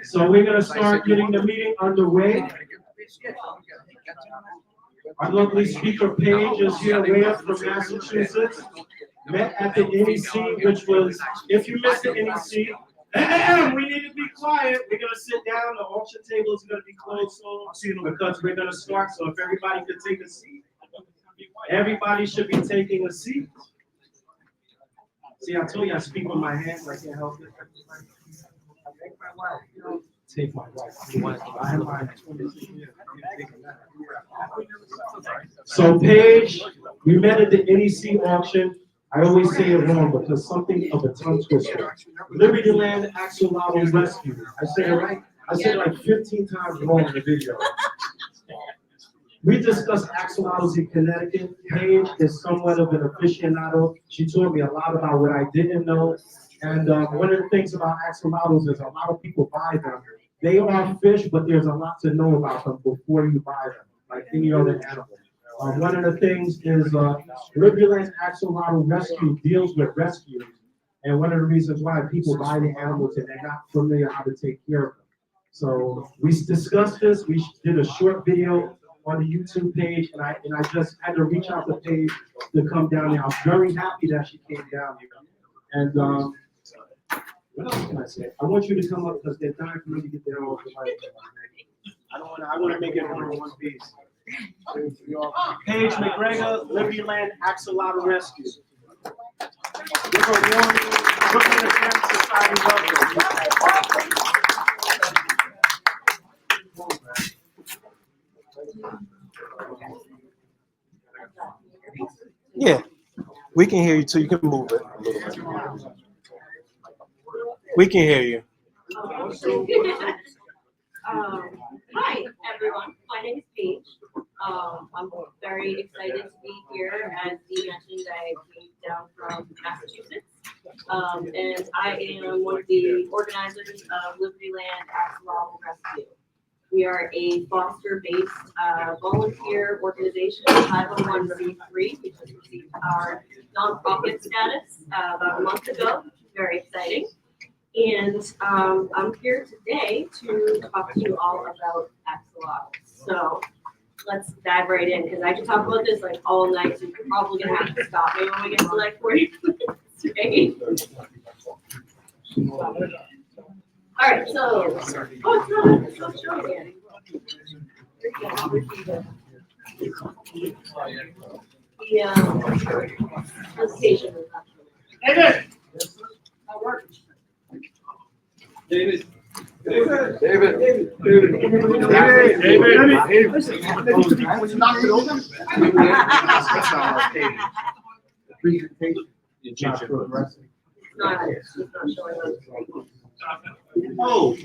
So we're gonna start getting the meeting underway. Our lovely speaker Paige is here way up from Massachusetts. Met at the NEC, which was, if you missed the NEC, we need to be quiet. We're gonna sit down. The auction table is gonna be closed soon because we're gonna start. So if everybody could take a seat, everybody should be taking a seat. See, I told you I speak with my hands. I can't help it. Take my wife. I have mine. So Paige, we met at the NEC auction. I always say it wrong because something of a tongue twister. LibertyLand Axolotl Rescue. I said it right. I said it like 15 times wrong in the video. We discussed axolotls in Connecticut. Paige is somewhat of an aficionado. She taught me a lot about what I didn't know. And one of the things about axolotls is a lot of people buy them. They are fish, but there's a lot to know about them before you buy them, like any other animal. One of the things is LibertyLand Axolotl Rescue deals with rescues. And one of the reasons why people buy the animals is they're not familiar how to take care of them. So we discussed this. We did a short video on the YouTube page, and I just had to reach out to Paige to come down here. I'm very happy that she came down here. And what else can I say? I want you to come up because they're dying for me to get there off the mic. I want to make it all in one piece. Paige MacGregor, LibertyLand Axolotl Rescue. Give her a warm Brooklyn Aquarium Society welcome. Yeah, we can hear you too. You can move it a little bit. We can hear you. Hi, everyone. My name is Paige. I'm very excited to be here. As Dee mentioned, I came down from Massachusetts. And I am one of the organizers of LibertyLand Axolotl Rescue. We are a foster-based volunteer organization, 501c3. We just received our nonprofit status about a month ago. Very exciting. And I'm here today to talk to you all about axolotls. So let's dive right in, because I can talk about this like all night, so you're probably gonna have to stop me when we get to like 40 minutes straight. All right, so it's not showing yet. The presentation is not showing. David. Oh,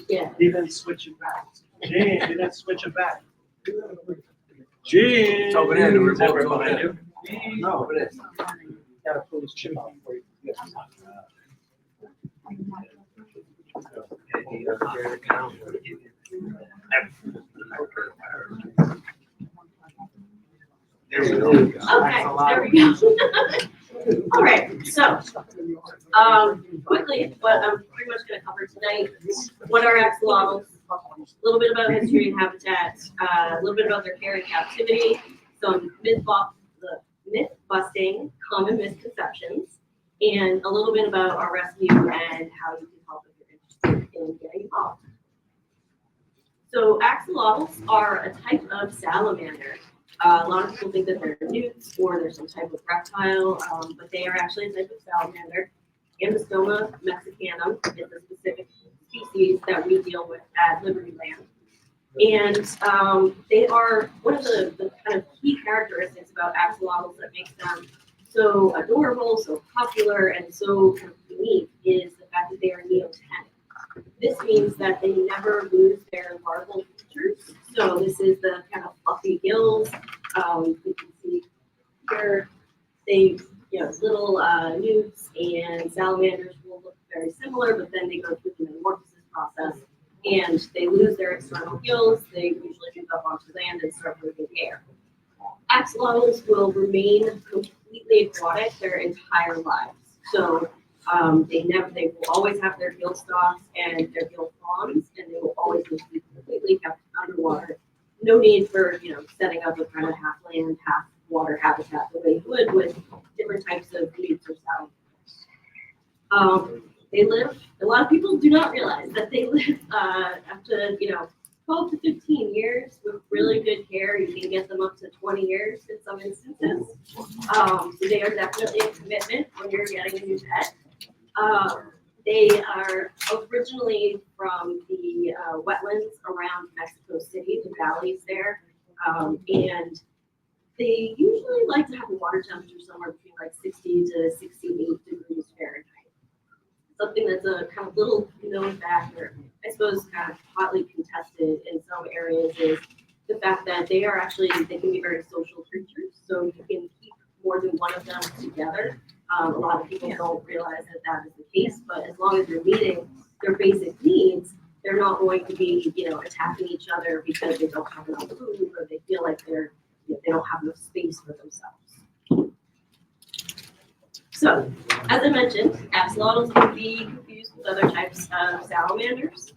Yeah. they didn't switch it back. Jan, they didn't switch it back. Jan. It's over there, the remote behind you. No, it is. Gotta pull this chip out for you. There we go. Okay, there we go. All right, so quickly, what I'm pretty much going to cover tonight: what are axolotls, a little bit about history and habitat, a little bit about their care in captivity, some myth busting, common misconceptions, and a little bit about our rescue and how you can help if you're interested in getting involved. So axolotls are a type of salamander. A lot of people think that they're newts or they're some type of reptile, but they are actually a type of salamander. Ambystoma mexicanum is a specific species that we deal with at LibertyLand. And they are one of the kind of key characteristics about axolotls that makes them so adorable, so popular, and so kind of unique is the fact that they are neotenic. This means that they never lose their larval features. So this is the kind of fluffy gills. You can see here, they, little newts and salamanders will look very similar, but then they go through the metamorphosis process and they lose their external gills. They usually move up onto land and start breathing air. Axolotls will remain completely aquatic their entire lives. So They will always have their gill stalks and their gill fronds, and they will always be completely kept underwater. No need for, setting up a kind of half land, half water habitat the way you would with different types of weeds or salad. They live, a lot of people do not realize that they live up to, 12 to 15 years with really good care. You can get them up to 20 years in some instances. So they are definitely a commitment when you're getting a new pet. They are originally from the wetlands around Mexico City, the valleys there. And they usually like to have a water temperature somewhere between like 60 to 68 degrees Fahrenheit. Something that's a kind of little known factor, I suppose kind of hotly contested in some areas, is the fact that they can be very social creatures. So you can keep more than one of them together. A lot of people don't realize that that is the case, but as long as they're meeting their basic needs, they're not going to be, attacking each other because they don't have enough food or they feel like they don't have enough space for themselves. So, as I mentioned, axolotls can be confused with other types of salamanders.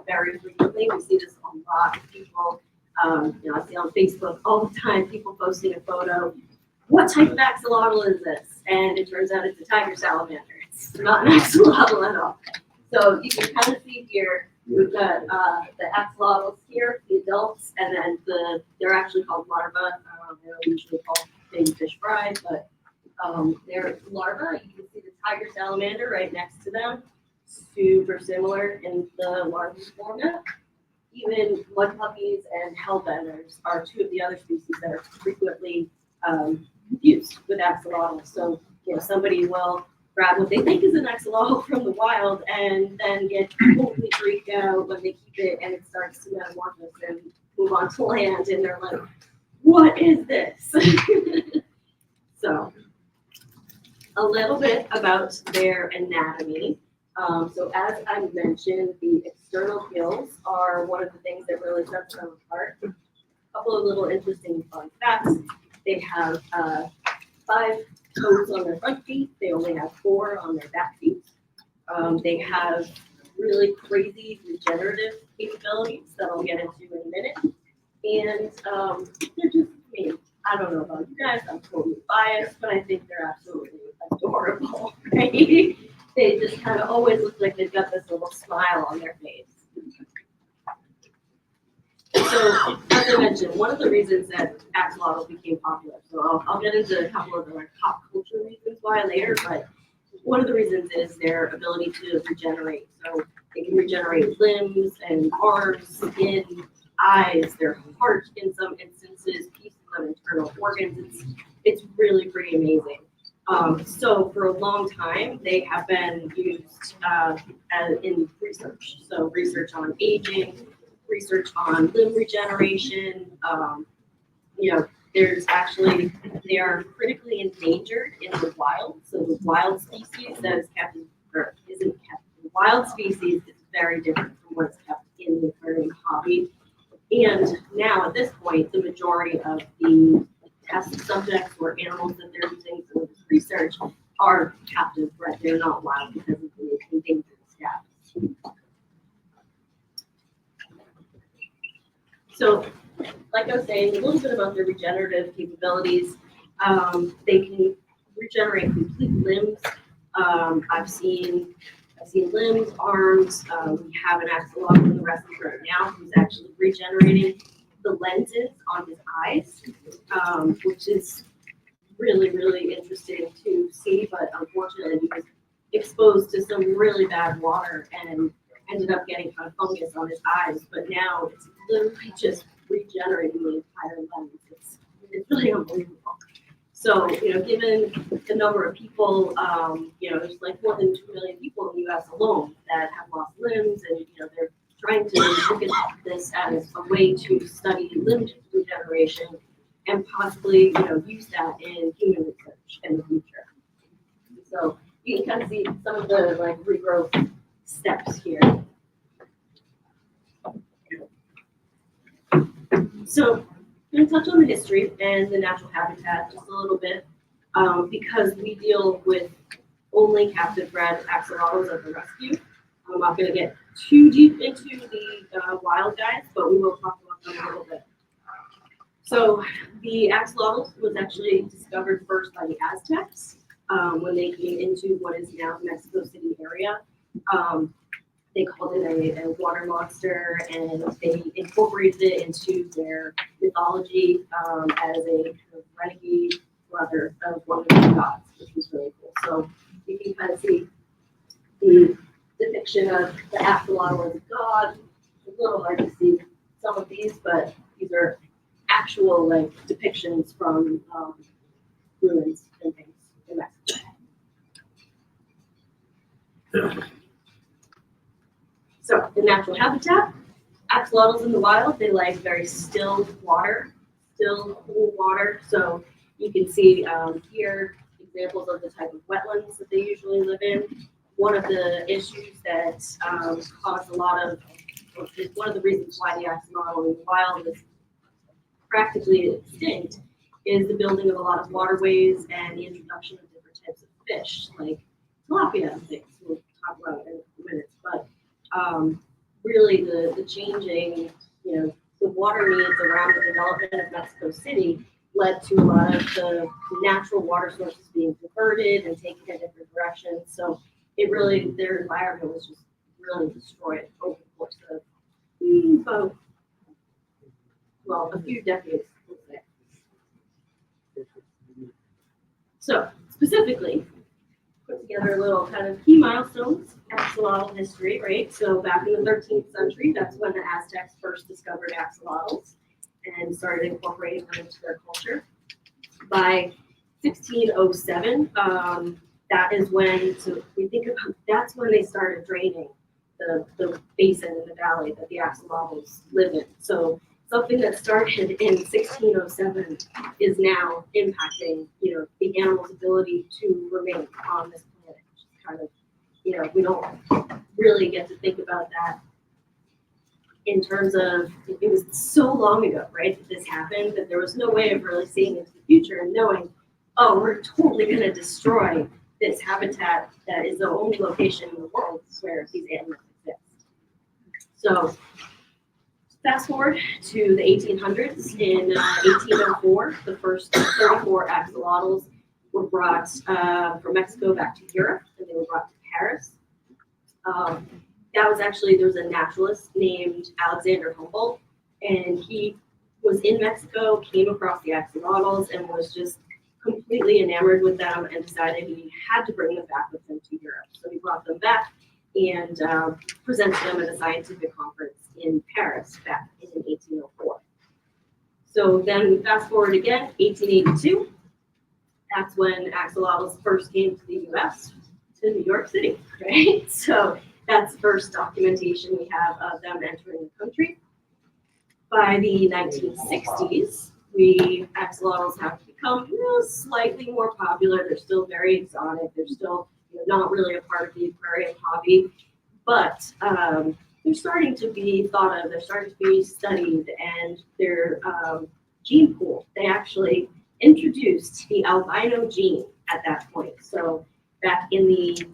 Very frequently, we see this a lot of people. I see on Facebook all the time people posting a photo. What type of axolotl is this? And it turns out it's a tiger salamander. It's not an axolotl at all. So you can kind of see here, we've got the axolotls here, the adults, and then they're actually called larvae. They're usually called baby fish fry, but they're larvae. You can see the tiger salamander right next to them. Super similar in the larval format. Even mud puppies and hellbenders are two of the other species that are frequently confused with axolotls. So, somebody will grab what they think is an axolotl from the wild and then get totally freaked out when they keep it and it starts to metamorphose and move on to land, and they're like, what is this? So, a little bit about their anatomy. So as I mentioned, the external gills are one of the things that really sets them apart. A couple of little interesting fun facts. They have 5 toes on their front feet. They only have 4 on their back feet. They have really crazy regenerative capabilities that I'll get into in a minute. And they're just, I don't know about you guys, I'm totally biased, but I think they're absolutely adorable, right? They just kind of always look like they've got this little smile on their face. So, as I mentioned, one of the reasons that axolotls became popular, so I'll get into a couple of the pop culture reasons why later, but one of the reasons is their ability to regenerate. So they can regenerate limbs and arms, skin, eyes, their heart in some instances, pieces of internal organs. It's really pretty amazing. So for a long time, they have been used in research. So research on aging, research on limb regeneration. There's actually, they are critically endangered in the wild. So the wild species that is kept, or isn't kept, the wild species is very different from what's kept in the aquarium hobby. And now at this point, the majority of the test subjects or animals that they're using for this research are captive bred. They're not wild because of the endangered status. So, like I was saying, a little bit about their regenerative capabilities. They can regenerate complete limbs. I've seen limbs, arms. We have an axolotl in the rescue right now who's actually regenerating the lenses on his eyes, which is really, really interesting to see. But unfortunately, he was exposed to some really bad water and ended up getting kind of fungus on his eyes. But now it's literally just regenerating the entire lens. It's really unbelievable. So, given the number of people, there's like more than 2 million people in the U.S. alone that have lost limbs, and they're trying to look at this as a way to study limb regeneration and possibly, use that in human research in the future. So you can kind of see some of the regrowth steps here. So I'm going to touch on the history and the natural habitat just a little bit, because we deal with only captive bred axolotls at the rescue. I'm not going to get too deep into the wild guys, but we will talk about them a little bit. So the axolotl was actually discovered first by the Aztecs when they came into what is now Mexico City area. They called it a water monster, and they incorporated it into their mythology as a kind of renegade brother of one of the gods, which was really cool. So you can kind of see the depiction of the axolotl as a god. It's a little hard to see some of these, but these are actual like depictions from ruins and things in Mexico. So the natural habitat, axolotls in the wild, they like very still water, still cool water. So you can see here examples of the type of wetlands that they usually live in. One of the issues that caused a lot of, one of the reasons why the axolotl in the wild is practically extinct is the building of a lot of waterways and the introduction of different types of fish, like tilapia and things. We'll talk about it in a minute. But really the changing, the water needs around the development of Mexico City led to a lot of the natural water sources being diverted and taken in different directions. So it really, their environment was just really destroyed over the course of about, well, a few decades, let's say. So specifically, put together a little kind of key milestones, axolotl history, right? So back in the 13th century, that's when the Aztecs first discovered axolotls and started incorporating them into their culture. By 1607, that is when, so we think about, that's when they started draining the basin in the valley that the axolotls live in. So something that started in 1607 is now impacting, the animal's ability to remain on this planet. Just kind of, we don't really get to think about that in terms of, it was so long ago, right, that this happened, that there was no way of really seeing into the future and knowing, oh, we're totally going to destroy this habitat that is the only location in the world where these animals exist. So fast forward to the 1800s. In 1804, the first 34 axolotls were brought from Mexico back to Europe, and they were brought to Paris. That was actually, there was a naturalist named Alexander Humboldt, and he was in Mexico, came across the axolotls, and was just completely enamored with them and decided he had to bring them back with him to Europe. So he brought them back and presented them at a scientific conference in Paris back in 1804. So then we fast forward again, 1882. That's when axolotls first came to the US, to New York City, right? So that's the first documentation we have of them entering the country. By the 1960s, axolotls have become slightly more popular. They're still very exotic. They're still not really a part of the aquarium hobby, but they're starting to be thought of. They're starting to be studied, and their gene pool, they actually introduced the albino gene at that point. So back in the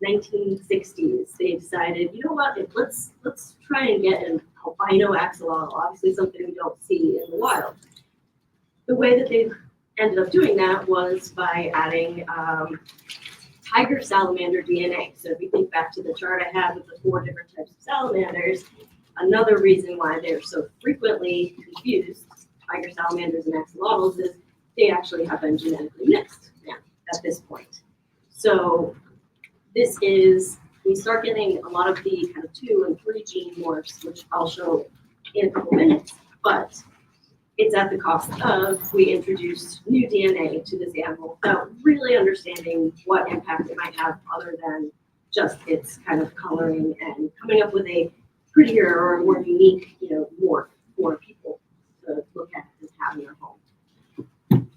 1960s, they decided, you know what, let's try and get an albino axolotl, obviously something we don't see in the wild. The way that they ended up doing that was by adding tiger salamander DNA. So if you think back to the chart I had with the 4 different types of salamanders, another reason why they're so frequently confused, tiger salamanders and axolotls, is they actually have been genetically mixed now at this point. So this is, we start getting a lot of the kind of 2 and 3 gene morphs, which I'll show in a couple minutes, but it's at the cost of, we introduced new DNA to this animal without really understanding what impact it might have other than just its kind of coloring and coming up with a prettier or more unique, morph for people to look at and have in their home.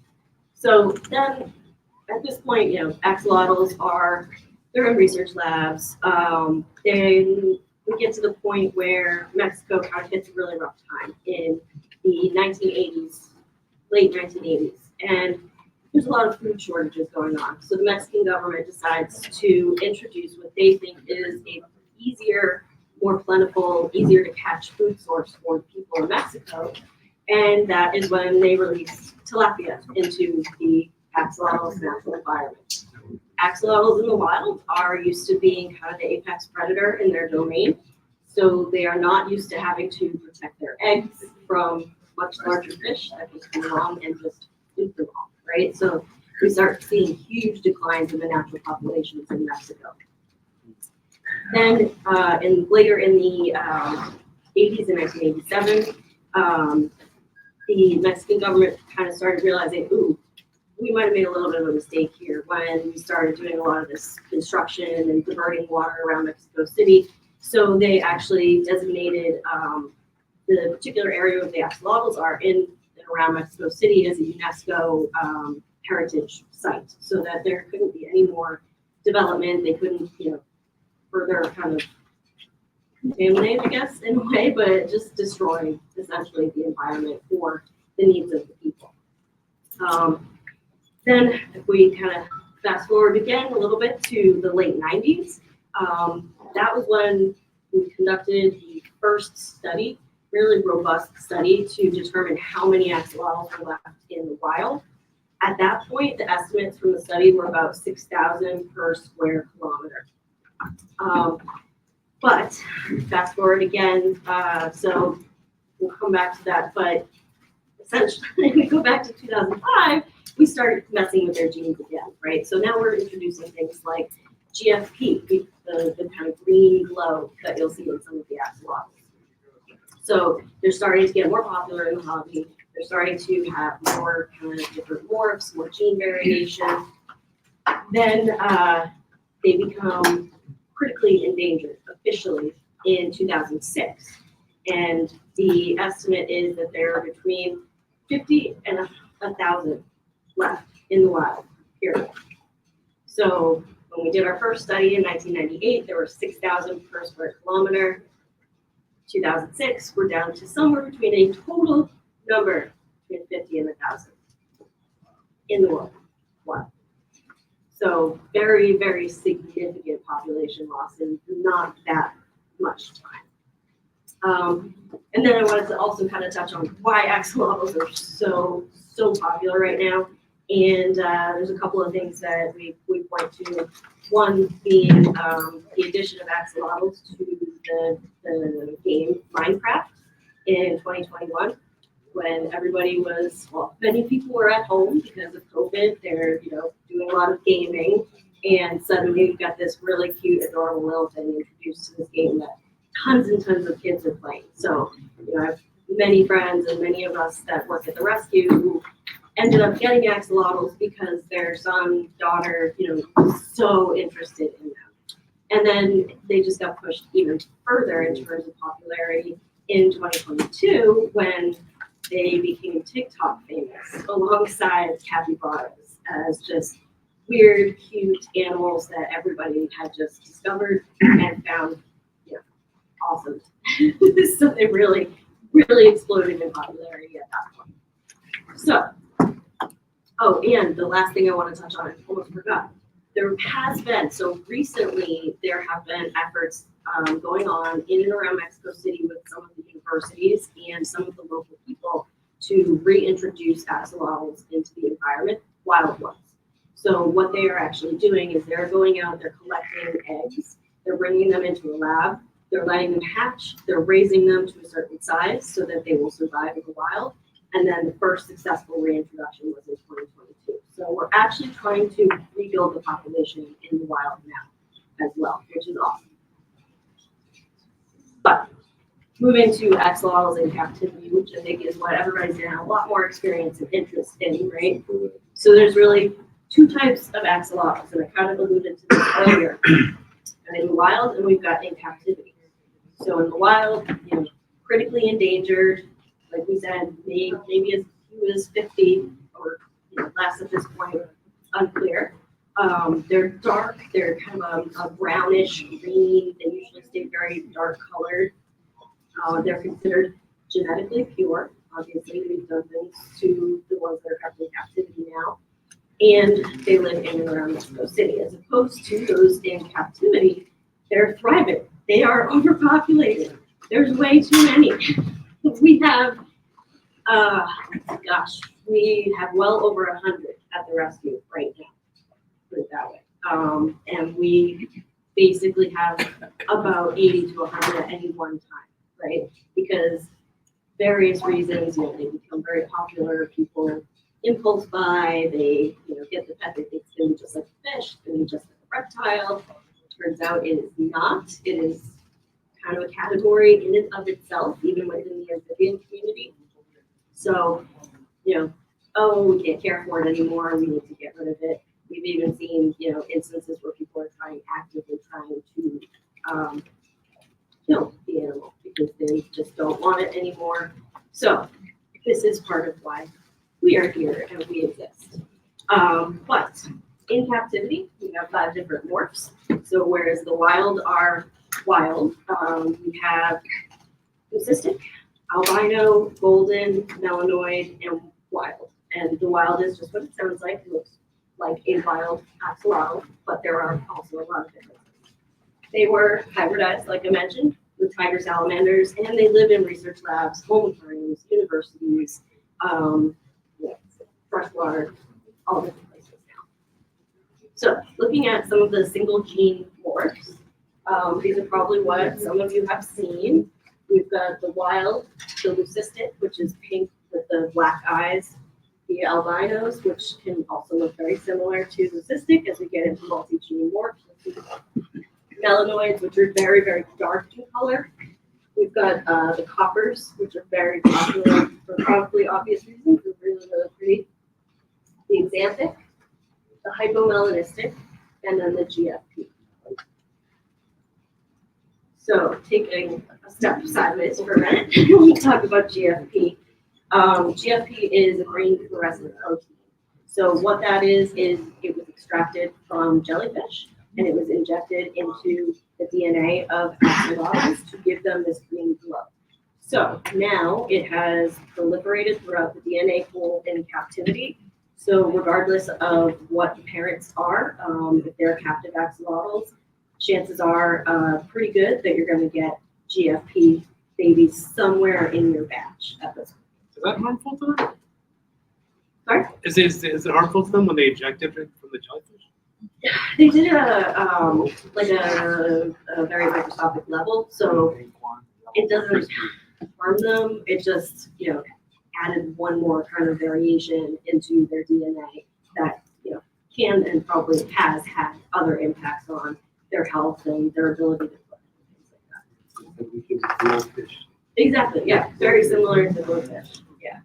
So then at this point, axolotls they're in research labs. Then we get to the point where Mexico kind of hits a really rough time in the 1980s, late 1980s. And there's a lot of food shortages going on. So the Mexican government decides to introduce what they think is a easier, more plentiful, easier to catch food source for people in Mexico. And that is when they release tilapia into the axolotls natural environment. Axolotls in the wild are used to being kind of the apex predator in their domain. So they are not used to having to protect their eggs from much larger fish that can come along and just eat them all, right? So we start seeing huge declines in the natural populations in Mexico. Then later in the 80s in 1987, the Mexican government kind of started realizing, ooh, we might have made a little bit of a mistake here when we started doing a lot of this construction and diverting water around Mexico City. So they actually designated the particular area where the axolotls are in and around Mexico City as a UNESCO heritage site, so that there couldn't be any more development. They couldn't, further kind of contaminate, I guess, in a way, but just destroy essentially the environment for the needs of the people. Then if we kind of fast forward again a little bit to the late 90s, that was when we conducted the first study, really robust study to determine how many axolotls were left in the wild. At that point, the estimates from the study were about 6,000 per square kilometer. But fast forward again, so we'll come back to that, but essentially, we go back to 2005, we started messing with their genes again, right? So now we're introducing things like GFP, the kind of green glow that you'll see in some of the axolotls. So they're starting to get more popular in the hobby. They're starting to have more kind of different morphs, more gene variation. Then they become critically endangered officially in 2006. And the estimate is that there are between 50 and 1,000 left in the wild, period. So when we did our first study in 1998, there were 6,000 per square kilometer. 2006, we're down to somewhere between a total number between 50 and 1,000 in the world. Wow. So very, very significant population loss in not that much time. And then I wanted to also kind of touch on why axolotls are so popular right now. And there's a couple of things that we point to. One being the addition of axolotls to the game Minecraft in 2021, when everybody was, well, many people were at home because of COVID. They're, doing a lot of gaming, and suddenly we've got this really cute, adorable little thing introduced to this game that tons and tons of kids are playing. So, I have many friends and many of us that work at the rescue who ended up getting axolotls because their son, daughter, was so interested in them. And then they just got pushed even further in terms of popularity in 2022 when they became TikTok famous alongside capybaras as just weird, cute animals that everybody had just discovered and found, awesome. So they really, really exploded in popularity at that point. So, oh, and the last thing I want to touch on, I almost forgot. There has been, so recently, there have been efforts going on in and around Mexico City with some of the universities and some of the local people to reintroduce axolotls into the environment, wild ones. So what they are actually doing is they're going out, they're collecting eggs, they're bringing them into a lab, they're letting them hatch, they're raising them to a certain size so that they will survive in the wild. And then the first successful reintroduction was in 2022. So we're actually trying to rebuild the population in the wild now as well, which is awesome. But moving to axolotls in captivity, which I think is what everybody's gonna have a lot more experience and interest in, right? So there's really two types of axolotls, and I kind of alluded to this earlier. And in the wild, and we've got in captivity. So in the wild, critically endangered, like we said, maybe as few as 50 or less at this point, unclear. They're dark, they're kind of a brownish green, they usually stay very dark colored. They're considered genetically pure. Obviously, we've done things to the ones that are kept in captivity now. and they live in and around Mexico City, as opposed to those in captivity. They're thriving. They are overpopulated. There's way too many. We have, we have well over 100 at the rescue right now, put it that way. And we basically have about 80 to 100 at any one time, right? Because various reasons, they become very popular. People impulse buy, they, get the pet they think it's gonna be just like a fish, it's gonna be just like a reptile. Turns out it is not. It is kind of a category in and of itself, even within the amphibian community. So, oh, we can't care for it anymore, we need to get rid of it. We've even seen, instances where people are actively trying to kill the animal because they just don't want it anymore. So this is part of why we are here and we exist. But in captivity, we have 5 different morphs. So whereas the wild are wild, we have leucistic, albino, golden, melanoid, and wild. And the wild is just what it sounds like. It looks like a wild axolotl, but there are also a lot of differences. They were hybridized, like I mentioned, with tiger salamanders, and they live in research labs, home aquariums, universities, freshwater, all different places now. So looking at some of the single gene morphs, these are probably what some of you have seen. We've got the wild, the leucistic, which is pink with the black eyes, the albinos, which can also look very similar to leucistic as we get into multi-gene morphs. Melanoids, which are very, very dark in color. We've got the coppers, which are very popular for probably obvious reasons. They're really, really pretty. The xanthic, the hypomelanistic, and then the GFP. So taking a step sideways for a minute, we talk about GFP. GFP is a green fluorescent protein. So what that is it was extracted from jellyfish and it was injected into the DNA of axolotls to give them this green glow. So now it has proliferated throughout the DNA pool in captivity. So regardless of what the parents are, if they're captive axolotls, chances are pretty good that you're going to get GFP babies somewhere in your batch at this point. Is that harmful to them? Sorry? Is it harmful to them when they ejected it from the jellyfish? They did a very microscopic level, so it doesn't harm them. It just added one more kind of variation into their DNA that can and probably has had other impacts on their health and their ability to cook and things like that. Exactly. Yeah. Very similar to blowfish. Yeah.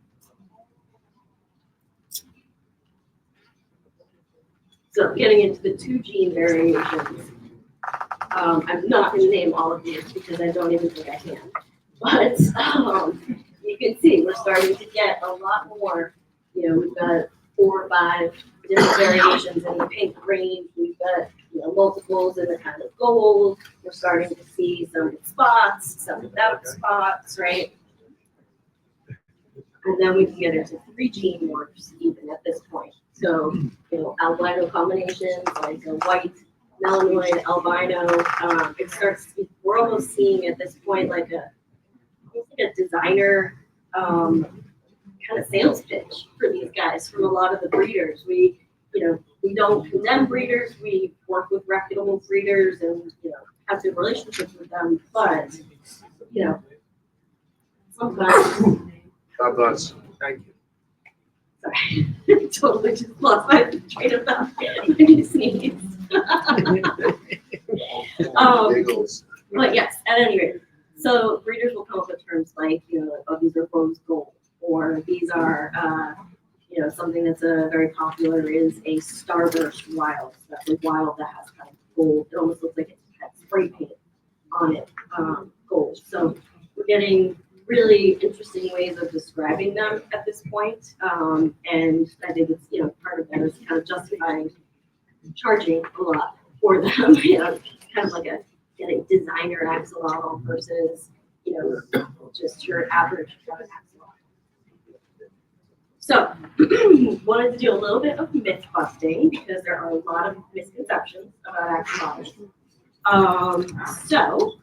So getting into the 2 gene variations, I'm not going to name all of these because I don't even think I can. But you can see we're starting to get a lot more. We've got 4 or 5 different variations in the pink green. We've got multiples in the kind of gold. We're starting to see some with spots, some without spots, right? And then we can get into 3 gene morphs even at this point. So, albino combinations like a white, melanoid, albino. We're almost seeing at this point like a designer kind of sales pitch for these guys from a lot of the breeders. We don't condemn breeders. We work with reputable breeders and have good relationships with them. But sometimes. God bless. Thank you. Sorry, totally just lost my train of thought. I sneezed. But yes, at any rate, so breeders will come up with terms like oh, these are rose gold, or these are something that's very popular is a starburst wild. That's a wild that has kind of gold. It almost looks like it has spray paint on it, gold. So we're getting really interesting ways of describing them at this point. And I think it's part of that is kind of justifying charging a lot for them. Kind of like getting designer axolotl versus just your average axolotl. So, wanted to do a little bit of myth busting because there are a lot of misconceptions about axolotls. So,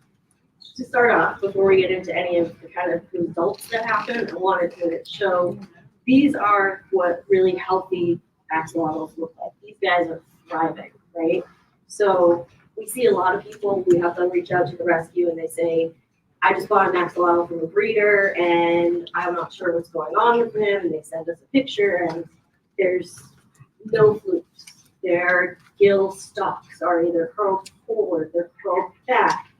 to start off, before we get into any of the kind of results that happen, I wanted to show these are what really healthy axolotls look like. These guys are thriving, right? So we see a lot of people, we have them reach out to the rescue and they say, I just bought an axolotl from a breeder and I'm not sure what's going on with him. And they send us a picture and there's no flukes. Their gill stalks are either curled forward, they're curled back.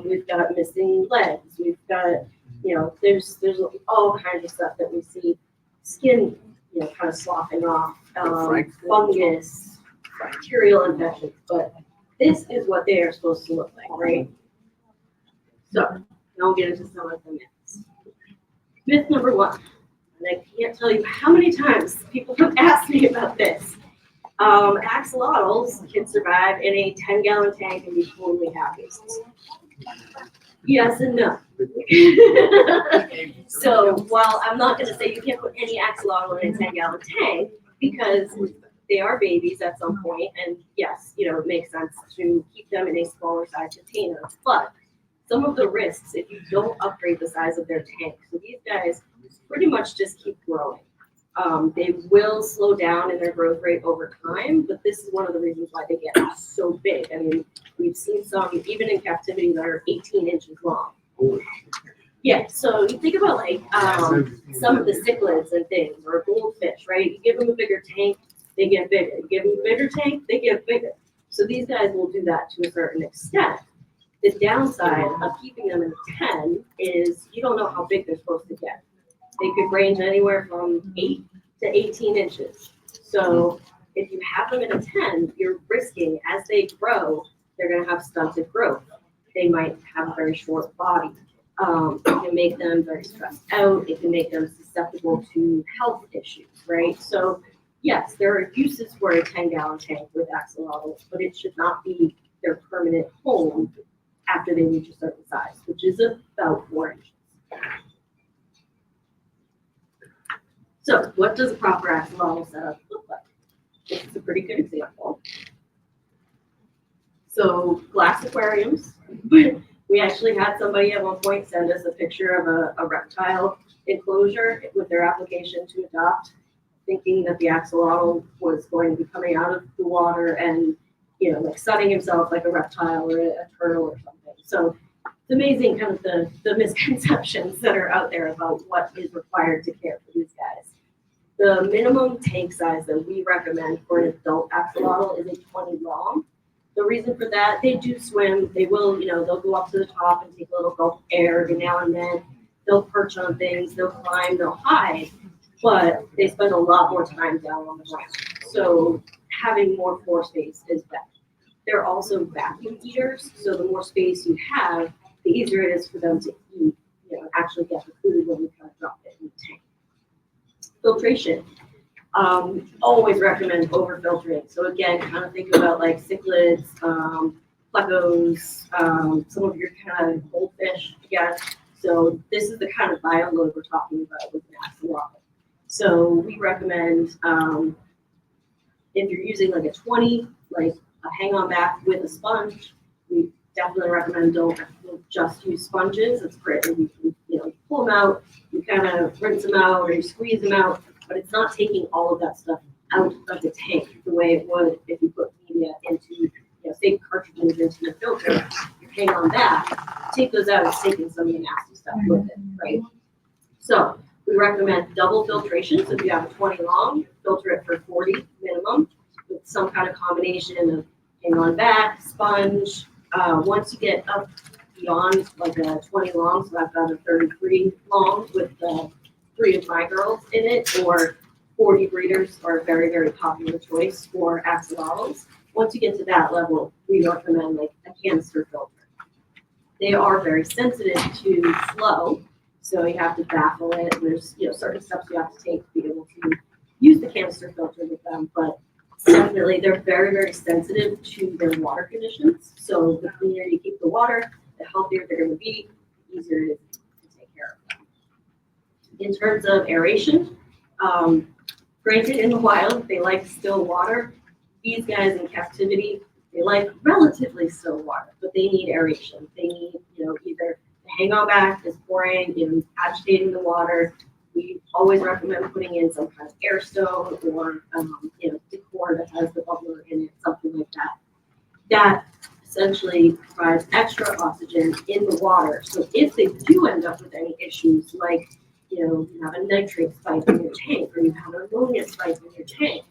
We've got missing legs. We've got, there's all kinds of stuff that we see. Skin, kind of sloughing off, fungus, bacterial infections. But this is what they are supposed to look like, right? So now we'll get into some of the myths. Myth number one, and I can't tell you how many times people have asked me about this. Axolotls can survive in a 10-gallon tank and be totally happy. Yes and no. So while I'm not going to say you can't put any axolotl in a 10-gallon tank because they are babies at some point, and yes, it makes sense to keep them in a smaller size container. But some of the risks if you don't upgrade the size of their tank. So these guys pretty much just keep growing. They will slow down in their growth rate over time, but this is one of the reasons why they get so big. I mean, we've seen some, even in captivity, that are 18 inches long. Yeah, so you think about like some of the cichlids and things, or goldfish, right? You give them a bigger tank, they get bigger. You give them a bigger tank, they get bigger. So these guys will do that to a certain extent. The downside of keeping them in a 10 is you don't know how big they're supposed to get. They could range anywhere from 8 to 18 inches. So if you have them in a 10, you're risking as they grow, they're going to have stunted growth. They might have a very short body. It can make them very stressed out. It can make them susceptible to health issues, right? So yes, there are uses for a 10-gallon tank with axolotls, but it should not be their permanent home after they reach a certain size, which is about 4 inches. So what does a proper axolotl setup look like? This is a pretty good example. So glass aquariums. We actually had somebody at one point send us a picture of a reptile enclosure with their application to adopt, thinking that the axolotl was going to be coming out of the water and, like sunning himself like a reptile or a turtle or something. So it's amazing kind of the misconceptions that are out there about what is required to care for these guys. The minimum tank size that we recommend for an adult axolotl is a 20 long. The reason for that, they do swim. They will, they'll go up to the top and take a little gulp of air every now and then. They'll perch on things, they'll climb, they'll hide, but they spend a lot more time down on the ground. So having more floor space is better. They're also vacuum eaters, so the more space you have, the easier it is for them to eat, actually get the food when we kind of drop it in the tank. Filtration. Always recommend over filtering. So again, kind of think about like cichlids, plecos, some of your kind of goldfish. Yeah. So this is the kind of bioload we're talking about with an axolotl. So we recommend if you're using like a 20, like a hang-on back with a sponge, we definitely recommend don't just use sponges. It's great. You pull them out, you kind of rinse them out or you squeeze them out, but it's not taking all of that stuff out of the tank the way it would if you put media into, say cartridges into your filter. You hang on that, take those out, it's taking some of the nasty stuff with it, right? So we recommend double filtration. So if you have a 20 long, filter it for 40 minimum with some kind of combination of hang on back, sponge. Once you get up beyond like a 20 long, so I've got a 33 long with 3 of my girls in it, or 40 breeders are a very, very popular choice for axolotls. Once you get to that level, we recommend like a canister filter. They are very sensitive to flow, so you have to baffle it. There's certain steps you have to take to be able to use the canister filter with them, but definitely they're very, very sensitive to their water conditions. So the cleaner you keep the water, the healthier they're going to be, the easier it is to take care of them. In terms of aeration, Granted, in the wild, they like still water. These guys in captivity, they like relatively still water, but they need aeration. They need, either the hang-on back is pouring, agitating the water. We always recommend putting in some kind of air stone or, decor that has the bubbler in it, something like that. That essentially provides extra oxygen in the water. So if they do end up with any issues, like, you have a nitrate spike in your tank, or you have an ammonia spike in your tank,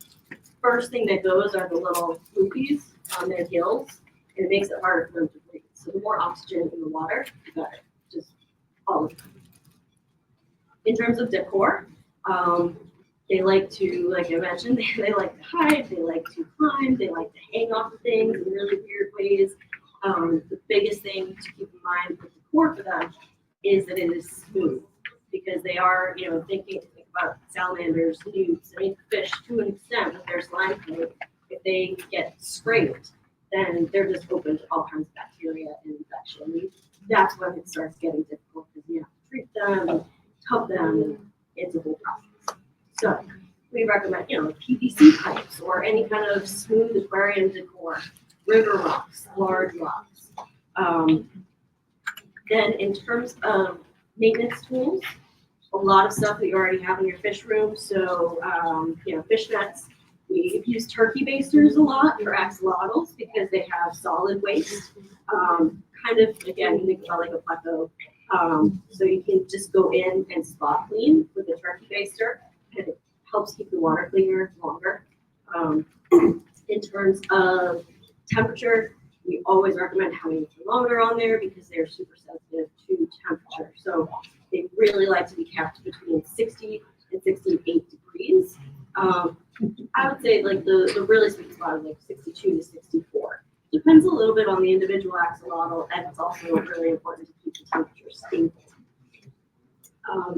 first thing that goes are the little loopies on their gills, and it makes it harder for them to breathe. So the more oxygen in the water, the better. Just all of it. In terms of decor, they like to, like I mentioned, they like to hide, they like to climb, they like to hang off of things in really weird ways. The biggest thing to keep in mind with decor for them is that it is smooth, because they are, think about salamanders, newts, fish to an extent with their slime coat. If they get scraped, then they're just open to all kinds of bacteria and infection. That's when it starts getting difficult, because you have to treat them and tub them, and it's a whole process. So we recommend, PVC pipes or any kind of smooth aquarium decor, river rocks, large rocks. Then in terms of maintenance tools, a lot of stuff that you already have in your fish room. So, fish nets. We use turkey basters a lot for axolotls because they have solid waste. Kind of, again, you think about like a pleco. So you can just go in and spot clean with a turkey baster, and it helps keep the water cleaner longer. In terms of temperature, we always recommend having a thermometer on there because they're super sensitive to temperature. So they really like to be kept between 60 and 68 degrees. I would say like the really sweet spot is like 62 to 64. Depends a little bit on the individual axolotl, and it's also really important to keep the temperature stable.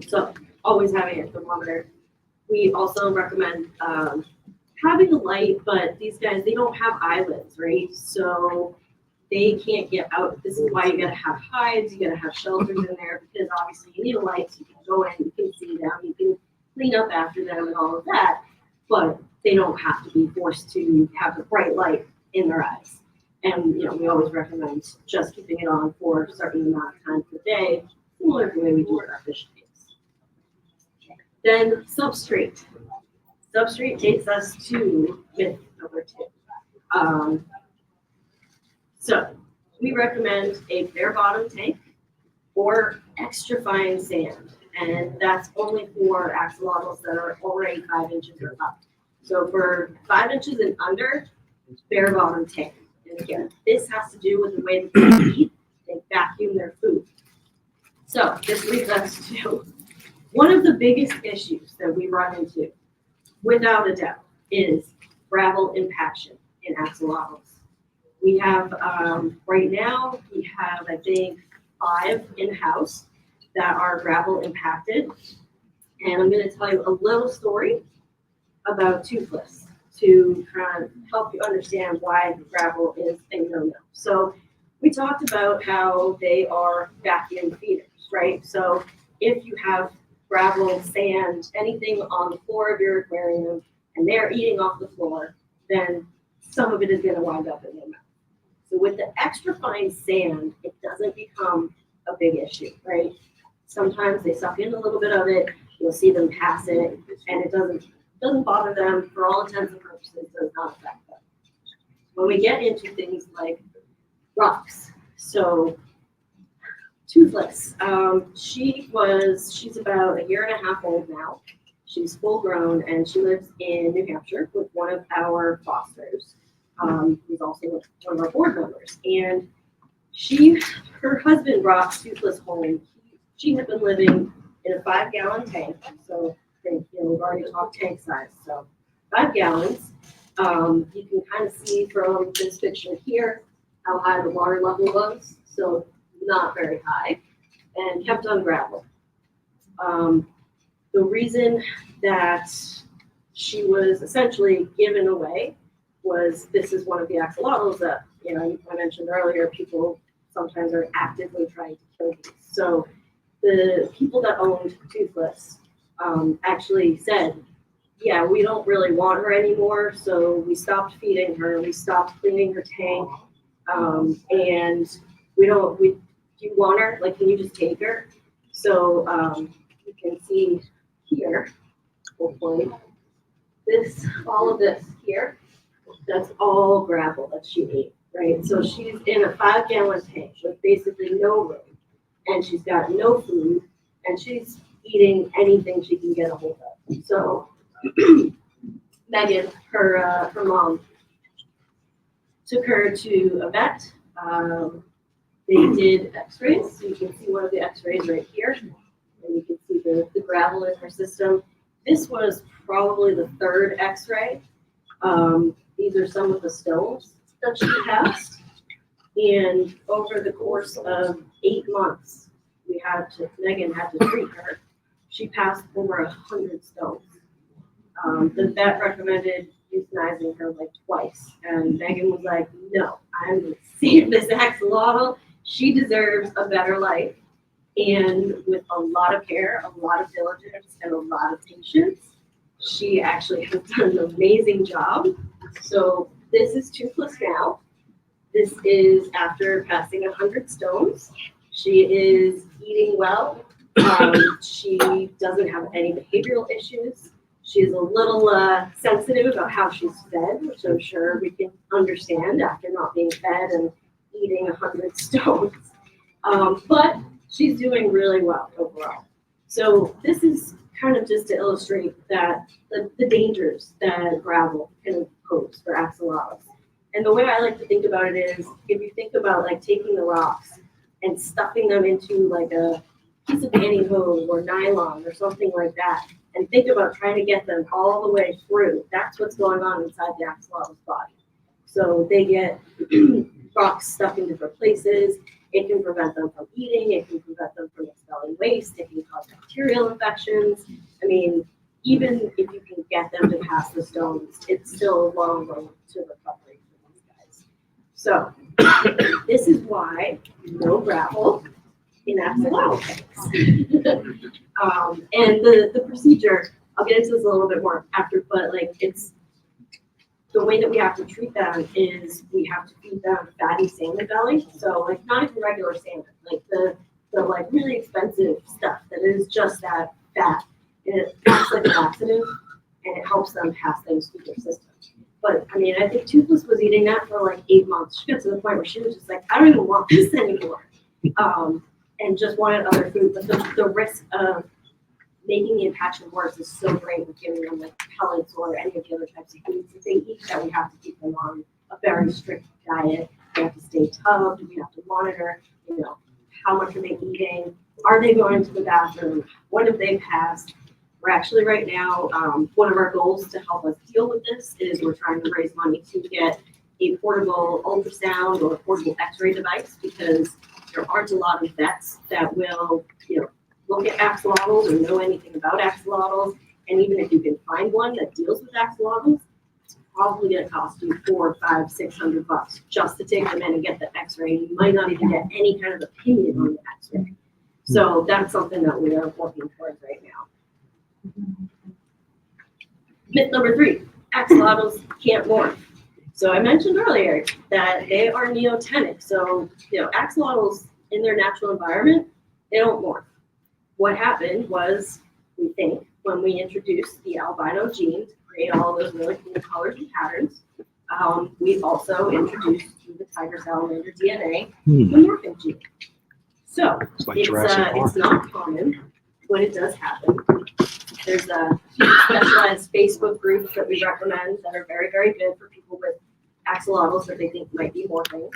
So always having a thermometer. We also recommend having a light, but these guys, they don't have eyelids, right? So they can't get out. This is why you gotta have hides, you gotta have shelters in there, because obviously you need a light so you can go in, you can see them, you can clean up after them and all of that, but they don't have to be forced to have the bright light in their eyes. And, we always recommend just keeping it on for a certain amount of time per day, similar to the way we do with our fish tanks. Then substrate. Substrate takes us to myth number 2. So we recommend a bare bottom tank or extra fine sand. And that's only for axolotls that are already 5 inches or up. So for 5 inches and under, bare bottom tank. And again, this has to do with the way that they eat. They vacuum their food. So this leads us to one of the biggest issues that we run into, without a doubt, is gravel impaction in axolotls. We have, right now, we have, I think, 5 in-house that are gravel impacted. And I'm going to tell you a little story about toothless to kind of help you understand why gravel is a no-no. So we talked about how they are vacuum feeders, right? So if you have gravel, sand, anything on the floor of your aquarium, and they're eating off the floor, then some of it is going to wind up in their mouth. So with the extra fine sand, it doesn't become a big issue, right? Sometimes they suck in a little bit of it, you'll see them pass it, and it doesn't bother them. For all intents and purposes, does not affect them. When we get into things like rocks, so toothless, she's about 1.5 years old now. She's full grown, and she lives in New Hampshire with one of our fosters, who's also one of our board members. And her husband brought Toothless home. She had been living in a 5-gallon tank, so we've already talked tank size. So 5 gallons. You can kind of see from this picture here how high the water level was. So not very high, and kept on gravel. The reason that she was essentially given away was this is one of the axolotls that I mentioned earlier. People sometimes are actively trying to kill these. So the people that owned Toothless actually said, yeah, we don't really want her anymore, so we stopped feeding her, we stopped cleaning her tank, and do you want her? Like, can you just take her? So you can see here, hopefully, all of this here, that's all gravel that she ate, right? So she's in a 5-gallon tank with basically no room, and she's got no food, and she's eating anything she can get a hold of. So Megan, her mom, took her to a vet. They did x-rays. So you can see one of the x-rays right here. And you can see the gravel in her system. This was probably the 3rd x-ray. These are some of the stones that she passed. And over the course of 8 months, Megan had to treat her. She passed over 100 stones. The vet recommended euthanizing her like twice. And Megan was like, no, I'm going to save this axolotl. She deserves a better life. And with a lot of care, a lot of diligence, and a lot of patience, she actually has done an amazing job. So this is toothless now. This is after passing 100 stones. She is eating well. She doesn't have any behavioral issues. She's a little sensitive about how she's fed, which I'm sure we can understand after not being fed and eating 100 stones. But she's doing really well overall. So this is kind of just to illustrate that the dangers that gravel can pose for axolotls. And the way I like to think about it is, if you think about like taking the rocks and stuffing them into like a piece of pantyhose or nylon or something like that, and think about trying to get them all the way through. That's what's going on inside the axolotl's body. So they get rocks stuck in different places. It can prevent them from eating. It can prevent them from expelling waste. It can cause bacterial infections. I mean, even if you can get them to pass the stones, it's still a long road to recovery for these guys. So this is why no gravel in axolotl tanks. And the procedure, I'll get into this a little bit more after, but like it's the way that we have to treat them is we have to feed them fatty salmon belly. So like not even regular salmon, like the like really expensive stuff that is just that fat. And it acts like a laxative and it helps them pass things through their system. But I mean, I think Toothless was eating that for like 8 months. She got to the point where she was just like, I don't even want this anymore. And just wanted other food. But the risk of making the infection worse is so great with giving them like pellets or any of the other types of foods that they eat that we have to keep them on a very strict diet. They have to stay tubbed. We have to monitor, how much are they eating? Are they going to the bathroom? What have they passed? We're actually right now, one of our goals to help us deal with this is we're trying to raise money to get a portable ultrasound or a portable x-ray device, because there aren't a lot of vets that will, look at axolotls or know anything about axolotls. And even if you can find one that deals with axolotls, it's probably going to cost you $400, $500, $600 just to take them in and get the x-ray. You might not even get any kind of opinion on the x-ray. So that's something that we are working towards right now. Myth number 3, axolotls can't morph. So I mentioned earlier that they are neotenic. So, axolotls in their natural environment, they don't morph. What happened was, we think, when we introduced the albino gene to create all those really cool colors and patterns, we also introduced through the tiger salamander DNA the morphing gene. So it's not common when it does happen. There's a few specialized Facebook groups that we recommend that are very, very good for people with axolotls that they think might be morphing.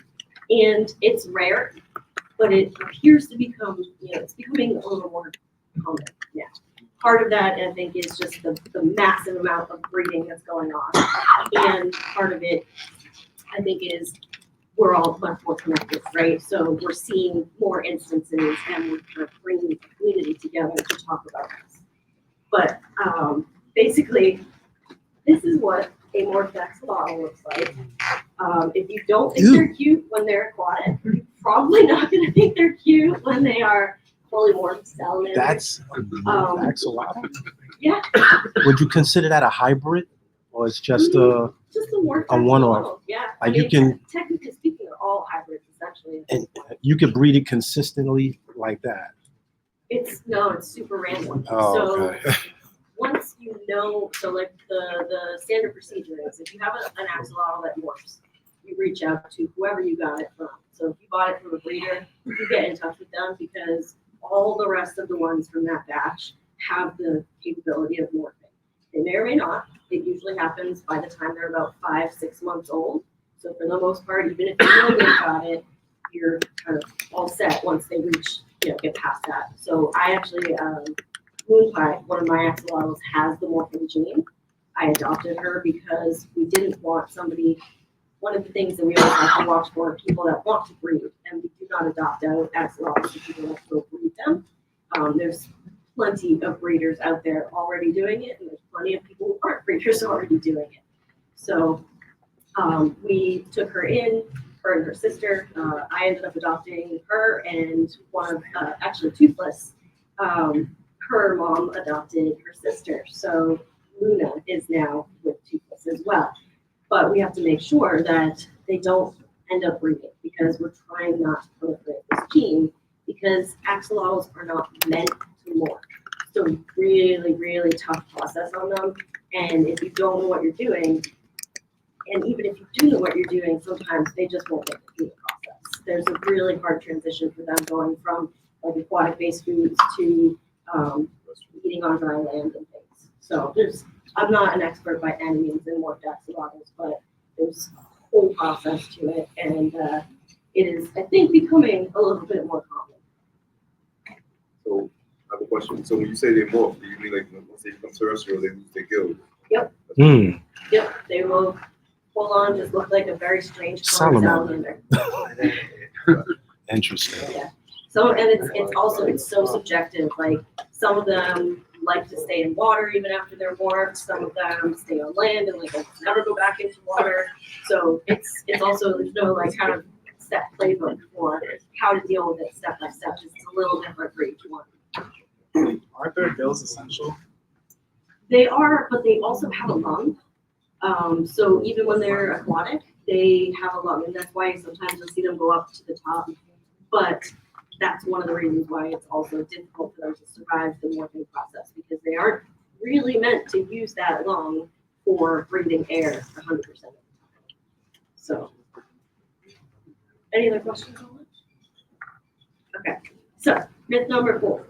And it's rare, but it appears to become, it's becoming a little more common now. Part of that, I think, is just the massive amount of breeding that's going on. And part of it, I think, is we're all much more connected, right? So we're seeing more instances and we're kind of bringing the community together to talk about this. But basically, this is what a morphed axolotl looks like. If you don't think they're cute when they're aquatic, you're probably not going to think they're cute when they are fully morphed salamander. That's Um, axolotl. Yeah. Would you consider that a hybrid, or it's just a? Just a morphed a one-off. axolotl, yeah. Like you can- Technically speaking, they're all hybrids, essentially. And you could breed it consistently like that. It's super random. Oh, So okay. once you know, so like the standard procedure is if you have an axolotl that morphs, you reach out to whoever you got it from. So if you bought it from a breeder, you get in touch with them because all the rest of the ones from that batch have the capability of morphing. They may or may not. It usually happens by the time they're about 5-6 months old. So for the most part, even if you know they got it, you're kind of all set once they reach, get past that. So I actually, Moon Pie, one of my axolotls, has the morphing gene. I adopted her because we didn't want somebody. One of the things that we always have to watch for are people that want to breed, and we do not adopt out axolotls to people that will breed them. There's plenty of breeders out there already doing it, and there's plenty of people who aren't breeders already doing it. So we took her in, her and her sister. I ended up adopting her and one of, actually Toothless. Her mom adopted her sister. So Luna is now with Toothless as well. But we have to make sure that they don't end up breeding because we're trying not to proliferate this gene because axolotls are not meant to morph. So really, really tough process on them. And if you don't know what you're doing, and even if you do know what you're doing, sometimes they just won't get through the process. There's a really hard transition for them going from like aquatic-based foods to eating on dry land and things. So I'm not an expert by any means in morphed axolotls, but there's a whole process to it, and it is, I think, becoming a little bit more common. So I have a question. So when you say they morph, do you mean like once they become terrestrial, they lose their gills? Yep. Hmm. Yep, they will full on just look like a very strange colored Salamander. salamander. Interesting. Yeah. So, and it's so subjective. Like some of them like to stay in water even after they're morphed. Some of them stay on land and like never go back into water. So it's also, there's no like kind of set playbook for how to deal with it step by step. It's a little different for each one. Aren't their gills essential? They are, but they also have a lung. So even when they're aquatic, they have a lung, and that's why sometimes you'll see them go up to the top. But that's one of the reasons why it's also difficult for them to survive the morphing process because they aren't really meant to use that lung for breathing air 100% of the time. So, any other questions on that? Okay, so myth number 4.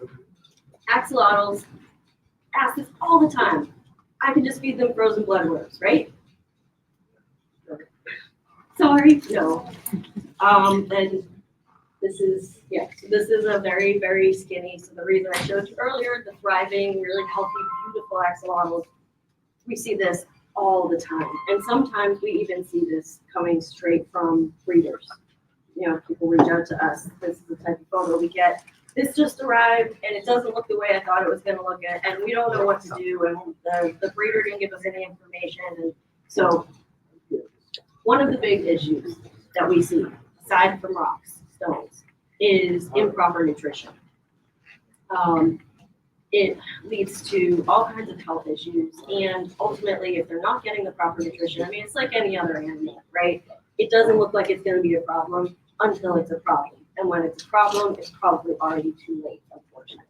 Axolotls ask this all the time. I can just feed them frozen bloodworms, right? Sorry, no. And this is a very, very skinny. So the reason I showed you earlier, the thriving, really healthy, beautiful axolotls, we see this all the time. And sometimes we even see this coming straight from breeders. People reach out to us. This is the type of photo we get. This just arrived and it doesn't look the way I thought it was going to look at, and we don't know what to do, and the breeder didn't give us any information. And so one of the big issues that we see, aside from rocks, stones, is improper nutrition. It leads to all kinds of health issues, and ultimately, if they're not getting the proper nutrition, I mean, it's like any other animal, right? It doesn't look like it's going to be a problem until it's a problem. And when it's a problem, it's probably already too late, unfortunately.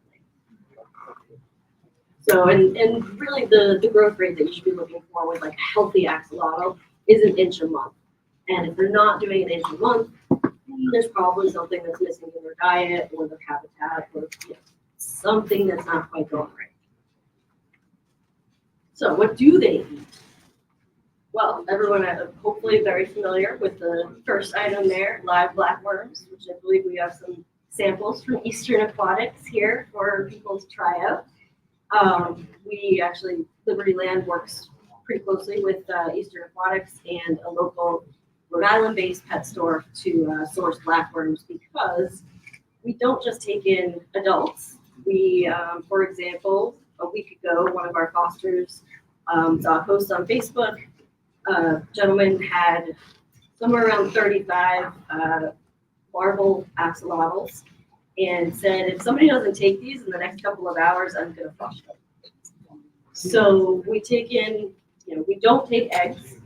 So, and really the growth rate that you should be looking for with like a healthy axolotl is an inch a month. And if they're not doing an inch a month, there's probably something that's missing in their diet or their habitat or something that's not quite going right. So what do they eat? Well, everyone is hopefully very familiar with the first item there, live blackworms, which I believe we have some samples from Eastern Aquatics here for people to try out. We actually, LibertyLand works pretty closely with Eastern Aquatics and a local Rhode Island-based pet store to source blackworms because we don't just take in adults. We, for example, a week ago, one of our fosters saw a post on Facebook. Gentleman had somewhere around 35 larval axolotls. and said, if somebody doesn't take these in the next couple of hours, I'm gonna flush them. So we take in, we don't take eggs,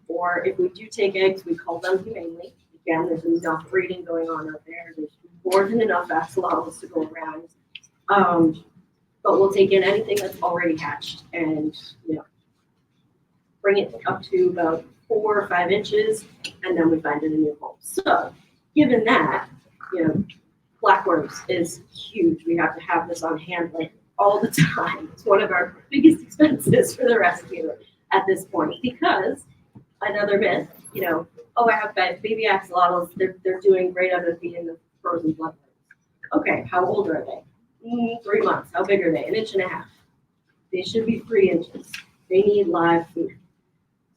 or if we do take eggs, we cull them humanely. Again, there's enough breeding going on out there. There's more than enough axolotls to go around. But we'll take in anything that's already hatched and, bring it up to about 4 or 5 inches, and then we find it in a new home. So, given that, flatworms is huge. We have to have this on hand like all the time. It's one of our biggest expenses for the rescue at this point, because another myth, I have baby axolotls, they're doing great other feeding the frozen bloodworms. Okay, how old are they? 3 months. How big are they? 1.5 inches. They should be 3 inches. They need live food.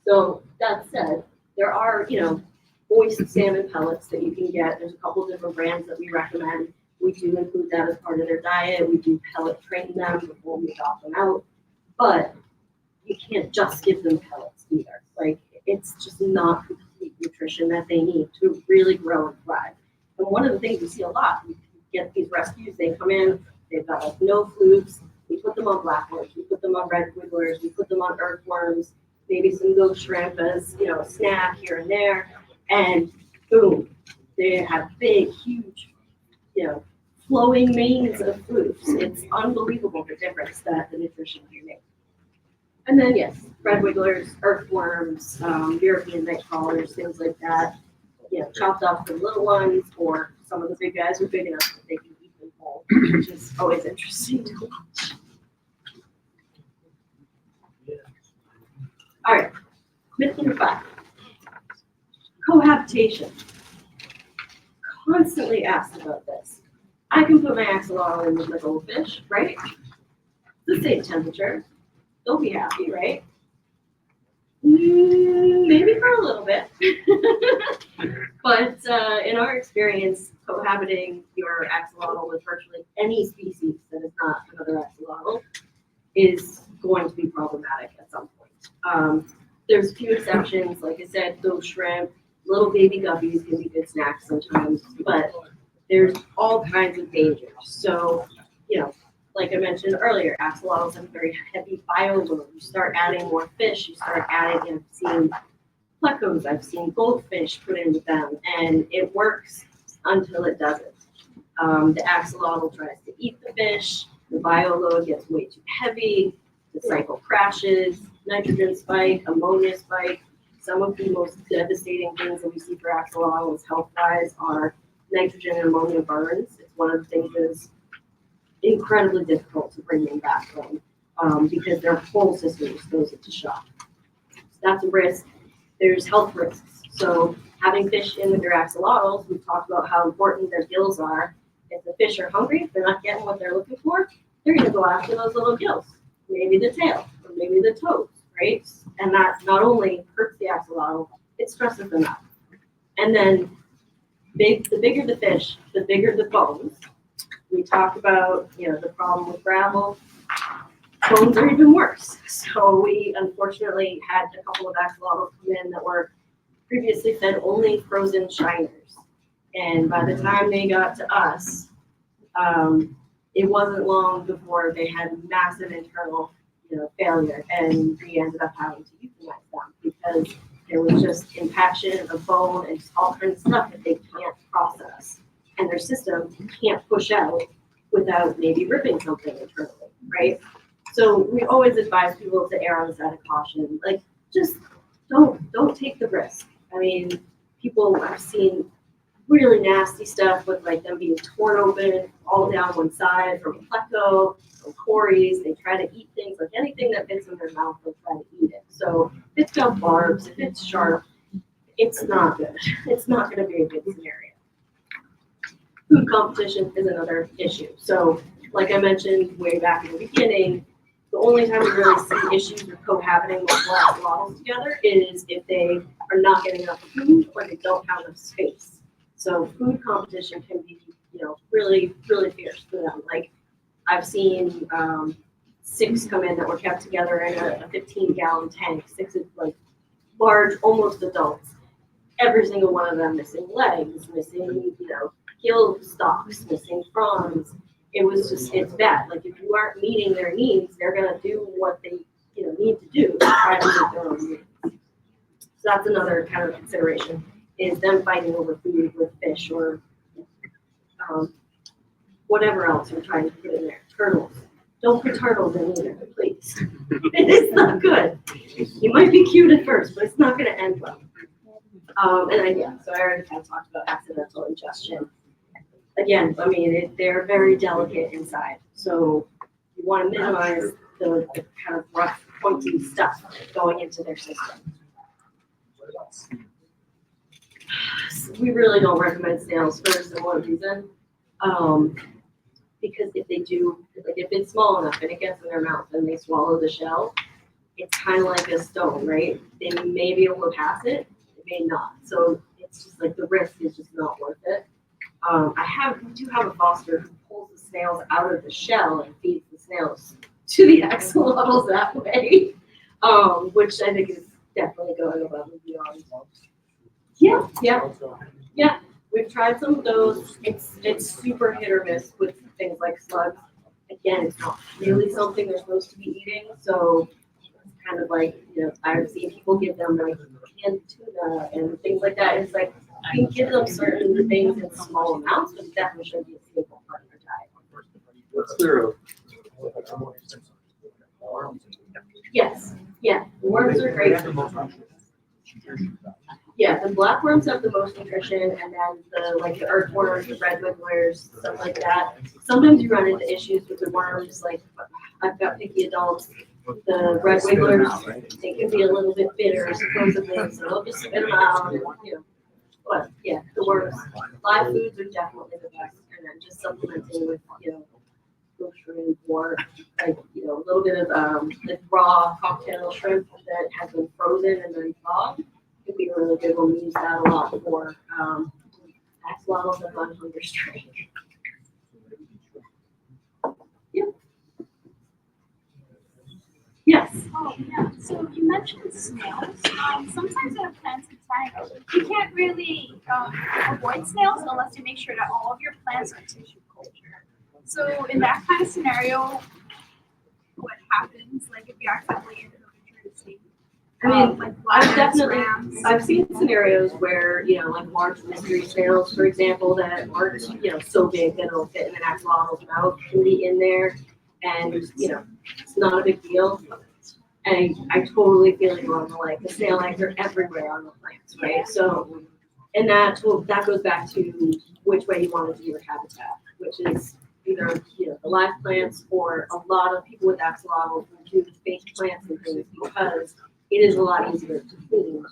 So that said, there are, moist salmon pellets that you can get. There's a couple different brands that we recommend. We do include that as part of their diet. We do pellet train them before we adopt them out. But you can't just give them pellets either. Like, it's just not complete nutrition that they need to really grow and thrive. And one of the things we see a lot, we get these rescues, they come in, they've got like no flukes. We put them on blackworms, we put them on red wigglers, we put them on earthworms, maybe some ghost shrimp as, a snack here and there. And boom, they have big, huge, flowing manes of flukes. It's unbelievable the difference that the nutrition can make. And then, yes, red wigglers, earthworms, European night crawlers, things like that. Chopped up the little ones, or some of the big guys are big enough that they can eat them whole, which is always interesting to watch. All right, myth number 5. Cohabitation. Constantly asked about this. I can put my axolotl in with my goldfish, right? It's the same temperature. They'll be happy, right? Maybe for a little bit. But in our experience, cohabiting your axolotl with virtually any species that is not another axolotl is going to be problematic at some point. There's a few exceptions. Like I said, ghost shrimp, little baby guppies can be good snacks sometimes, but there's all kinds of dangers. So, like I mentioned earlier, axolotls have a very heavy bioload. You start adding more fish, you start adding, I've seen plecos, I've seen goldfish put in with them, and it works until it doesn't. The axolotl tries to eat the fish, the bioload gets way too heavy, the cycle crashes, nitrogen spike, ammonia spike. Some of the most devastating things that we see for axolotls health-wise are nitrogen and ammonia burns. It's one of the things that is incredibly difficult to bring them back from, because their whole system just goes into shock. So that's a risk. There's health risks. So having fish in with your axolotls, we've talked about how important their gills are. If the fish are hungry, if they're not getting what they're looking for, they're going to go after those little gills, maybe the tail, or maybe the toes, right? And that not only hurts the axolotl, it stresses them out. And then the bigger the fish, the bigger the bones. We talked about, the problem with gravel. Bones are even worse. So we unfortunately had a couple of axolotls come in that were previously fed only frozen shiners. And by the time they got to us, it wasn't long before they had massive internal, failure, and we ended up having to euthanize them because there was just impaction of bone and just all kinds of stuff that they can't process, and their system can't push out without maybe ripping something internally, right? So we always advise people to err on the side of caution. Like, just don't take the risk. I mean, people I've seen really nasty stuff with like them being torn open all down one side from a pleco, from cories. They try to eat things, like anything that fits in their mouth, they'll try to eat it. So if it's got barbs, if it's sharp, it's not good. It's not going to be a good scenario. Food competition is another issue. So like I mentioned way back in the beginning, the only time we really see issues with cohabiting multiple axolotls together is if they are not getting enough food or they don't have enough space. So food competition can be, really, really fierce for them. Like I've seen 6 come in that were kept together in a 15-gallon tank. 6 like large, almost adults. Every single one of them missing legs, missing, gill stalks, missing fronds. It was just, it's bad. Like if you aren't meeting their needs, they're gonna do what they, need to do to try to meet their own needs. So that's another kind of consideration, is them fighting over food with fish or whatever else you're trying to put in there. Turtles. Don't put turtles in either, please. It's not good. You might be cute at first, but it's not gonna end well. So I already kind of talked about accidental ingestion. Again, I mean, they're very delicate inside, so you want to minimize the kind of rough, pointy stuff going into their system. We really don't recommend snails for a similar reason, because if they do, like if it's small enough and it gets in their mouth and they swallow the shell, it's kind of like a stone, right? They may be able to pass it, they may not. So it's just like the risk is just not worth it. We do have a foster who pulls the snails out of the shell and feeds the snails to the axolotls that way, which I think is definitely going above and beyond. Yeah. We've tried some of those. It's super hit or miss with things like slugs. Again, it's not really something they're supposed to be eating, so it's kind of like, I've seen people give them like canned tuna and things like that. It's like, you can give them certain things in small amounts, but it definitely shouldn't be a staple part of their diet. What's their? Yes, worms are great. Yeah, the black worms have the most nutrition, and then the earthworms, the red wigglers, stuff like that. Sometimes you run into issues with the worms, like I've got picky adults. The red wigglers, they can be a little bit bitter, supposedly, so they'll just spit them out. And, but yeah, the worms, live foods are definitely the best, and then just supplementing with shrimp or a little bit of the raw cocktail shrimp that has been frozen and then thawed. Could be a really good one. We use that a lot for axolotls that run hunger strike. Yep. Yes. Oh, yeah. So you mentioned snails. Sometimes in a plant's tank, you can't really avoid snails unless you make sure that all of your plants are tissue culture. So in that kind of scenario, what happens? Like if you accidentally ended up in a state? I've seen scenarios where, like large mystery snails, for example, that aren't, so big that it'll fit in an axolotl's mouth, can be in there, and, it's not a big deal. And I totally feel you on the snail eggs are everywhere on the plants, right? So, and that goes back to which way you want to do your habitat, which is either, the live plants, or a lot of people with axolotls will do the fake plants and things because it is a lot easier to clean.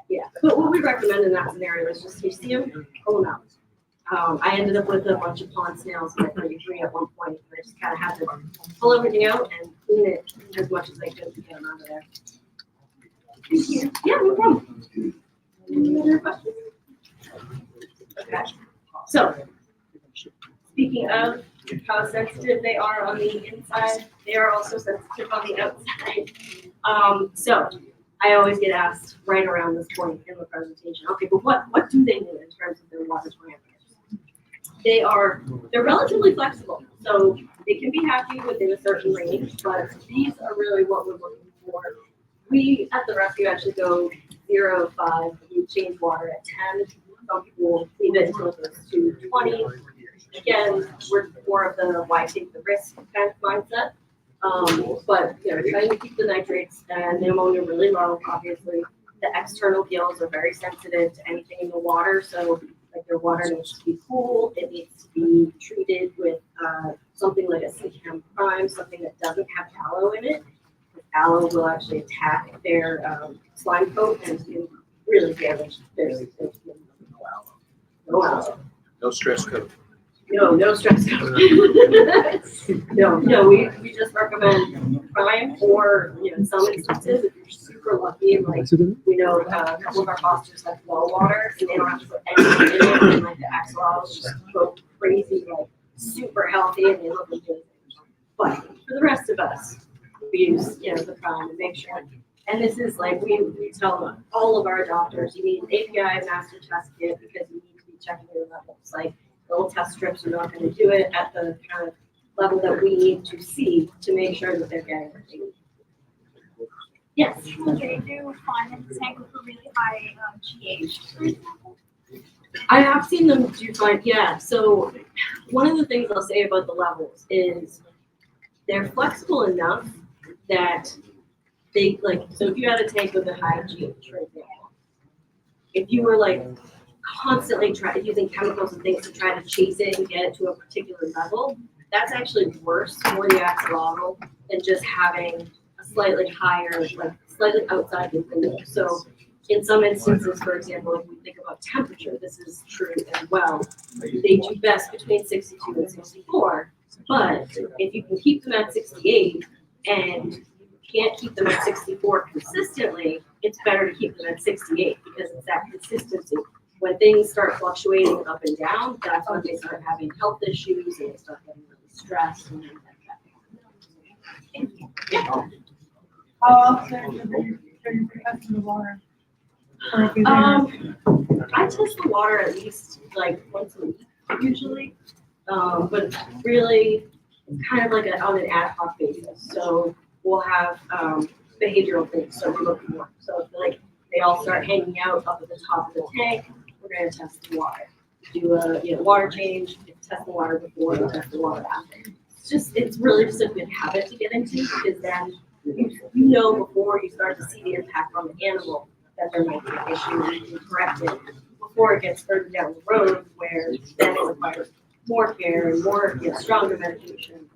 Yeah, but what we recommend in that scenario is just, you see them, pull them out. I ended up with a bunch of pond snails in my 33 at one point, and I just kind of had to pull everything out and clean it as much as I could to get them out of there. Thank you. Yeah, no problem. Any other questions? Okay. So, speaking of how sensitive they are on the inside, they are also sensitive on the outside. So I always get asked right around this point in the presentation, okay, but what do they need in terms of their water parameters? They're relatively flexible, so they can be happy within a certain range, but these are really what we're looking for. We at the rescue actually go 0 to 5. We change water at 10. Some people leave it until it goes to 20. Again, we're more of the why take the risk kind of mindset. But trying to keep the nitrates and the ammonia really low. Obviously, the external gills are very sensitive to anything in the water, so their water needs to be cool. It needs to be treated with something like a CCAM prime, something that doesn't have aloe in it. Aloe will actually attack their slime coat and really damage their skin. No aloe. No stress coat. No stress code. No, we just recommend prime, or in some instances, if you're super lucky, like we know a couple of our fosters have well water, so they don't have to put anything in it, and the axolotls just go crazy, super healthy, and they look amazing. But for the rest of us, we use the prime and make sure And this is like, we tell all of our doctors, you need an API master test kit because you need to be checking your levels. Like little test strips are not going to do it at the kind of level that we need to see to make sure that they're getting what they need. Yes. So they do find in the tank with a really high GH, for example. I have seen them do fine, yeah. So one of the things I'll say about the levels is they're flexible enough that they like, so if you had a tank with a high GH, for example, if you were like constantly using chemicals and things to try to chase it and get it to a particular level, that's actually worse for the axolotl than just having a slightly higher, like slightly outside the window. So in some instances, for example, if we think about temperature, this is true as well. They do best between 62 and 64, but if you can keep them at 68 and you can't keep them at 64 consistently, it's better to keep them at 68 because it's that consistency. When things start fluctuating up and down, that's when they start having health issues and they start getting really stressed and things like that. Yeah. How often are you testing the water? I test the water at least like once a week usually, but really it's kind of like on an ad hoc basis. So we'll have behavioral things. So we're looking for. So if like they all start hanging out up at the top of the tank, we're going to test the water. Do a water change, test the water before, and test the water after. It's really just a good habit to get into because then you know before you start to see the impact on the animal that there might be an issue and you can correct it before it gets further down the road where then it requires more care and more stronger medication.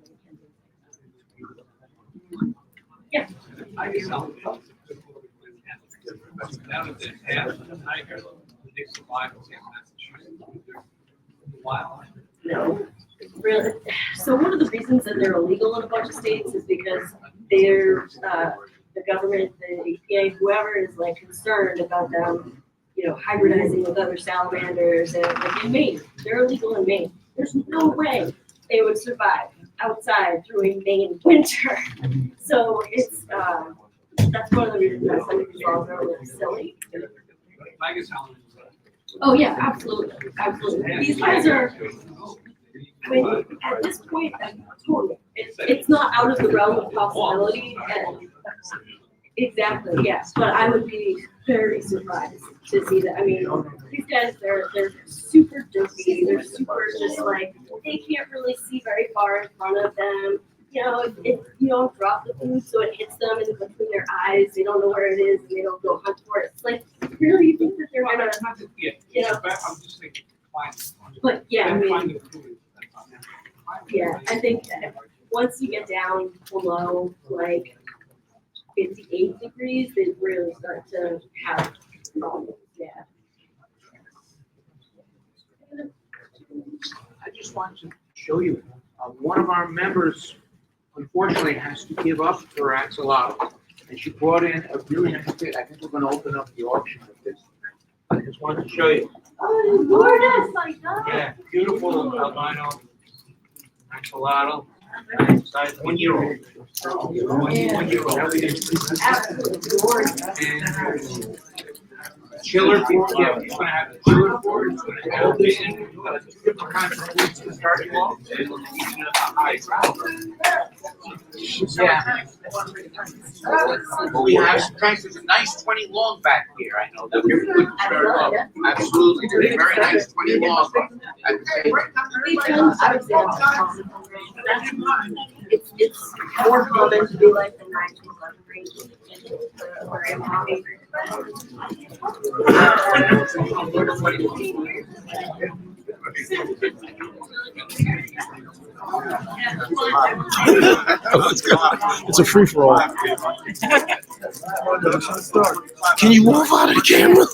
Yeah. I guess I'll down at the end of the tiger, they survive in Massachusetts. Wow. No, really. So one of the reasons that they're illegal in a bunch of states is because they're the government, the EPA, whoever is like concerned about them, hybridizing with other salamanders and like in Maine, they're illegal in Maine. There's no way they would survive outside during Maine winter. So it's that's one of the reasons that some of these laws are a little silly. Oh yeah, absolutely, absolutely. These guys are, at this point, totally. It's not out of the realm of possibility. And exactly, yes. But I would be very surprised to see that. I mean, these guys, they're super dopey. They're super just like, they can't really see very far in front of them. If you don't drop the food so it hits them in between their eyes, they don't know where it is, and they don't go hunt for it. It's like, really, you think that they're gonna, I'm just thinking, but yeah, I mean, yeah, I think that once you get down below like 58 degrees, they really start to have problems. Yeah. I just want to show you, one of our members unfortunately has to give up her axolotl, and she brought in a really nice kit. I think we're going to open up the auction with this. I just wanted to show you. Oh, gorgeous! Like that. Yeah, beautiful albino axolotl, size 1 year old. 1 year old. Absolutely gorgeous. Chiller, yeah, he's gonna have a chiller board, it's gonna have different kinds of foods to start you off, and even at a high ground. Yeah. We have some kinds of a nice 20 long back here, I know that we're good to start off. Absolutely, they're very nice 20 long. It's more common to be like the 9 to 11 range or in mommy. It's a free for all. Can you move out of the camera?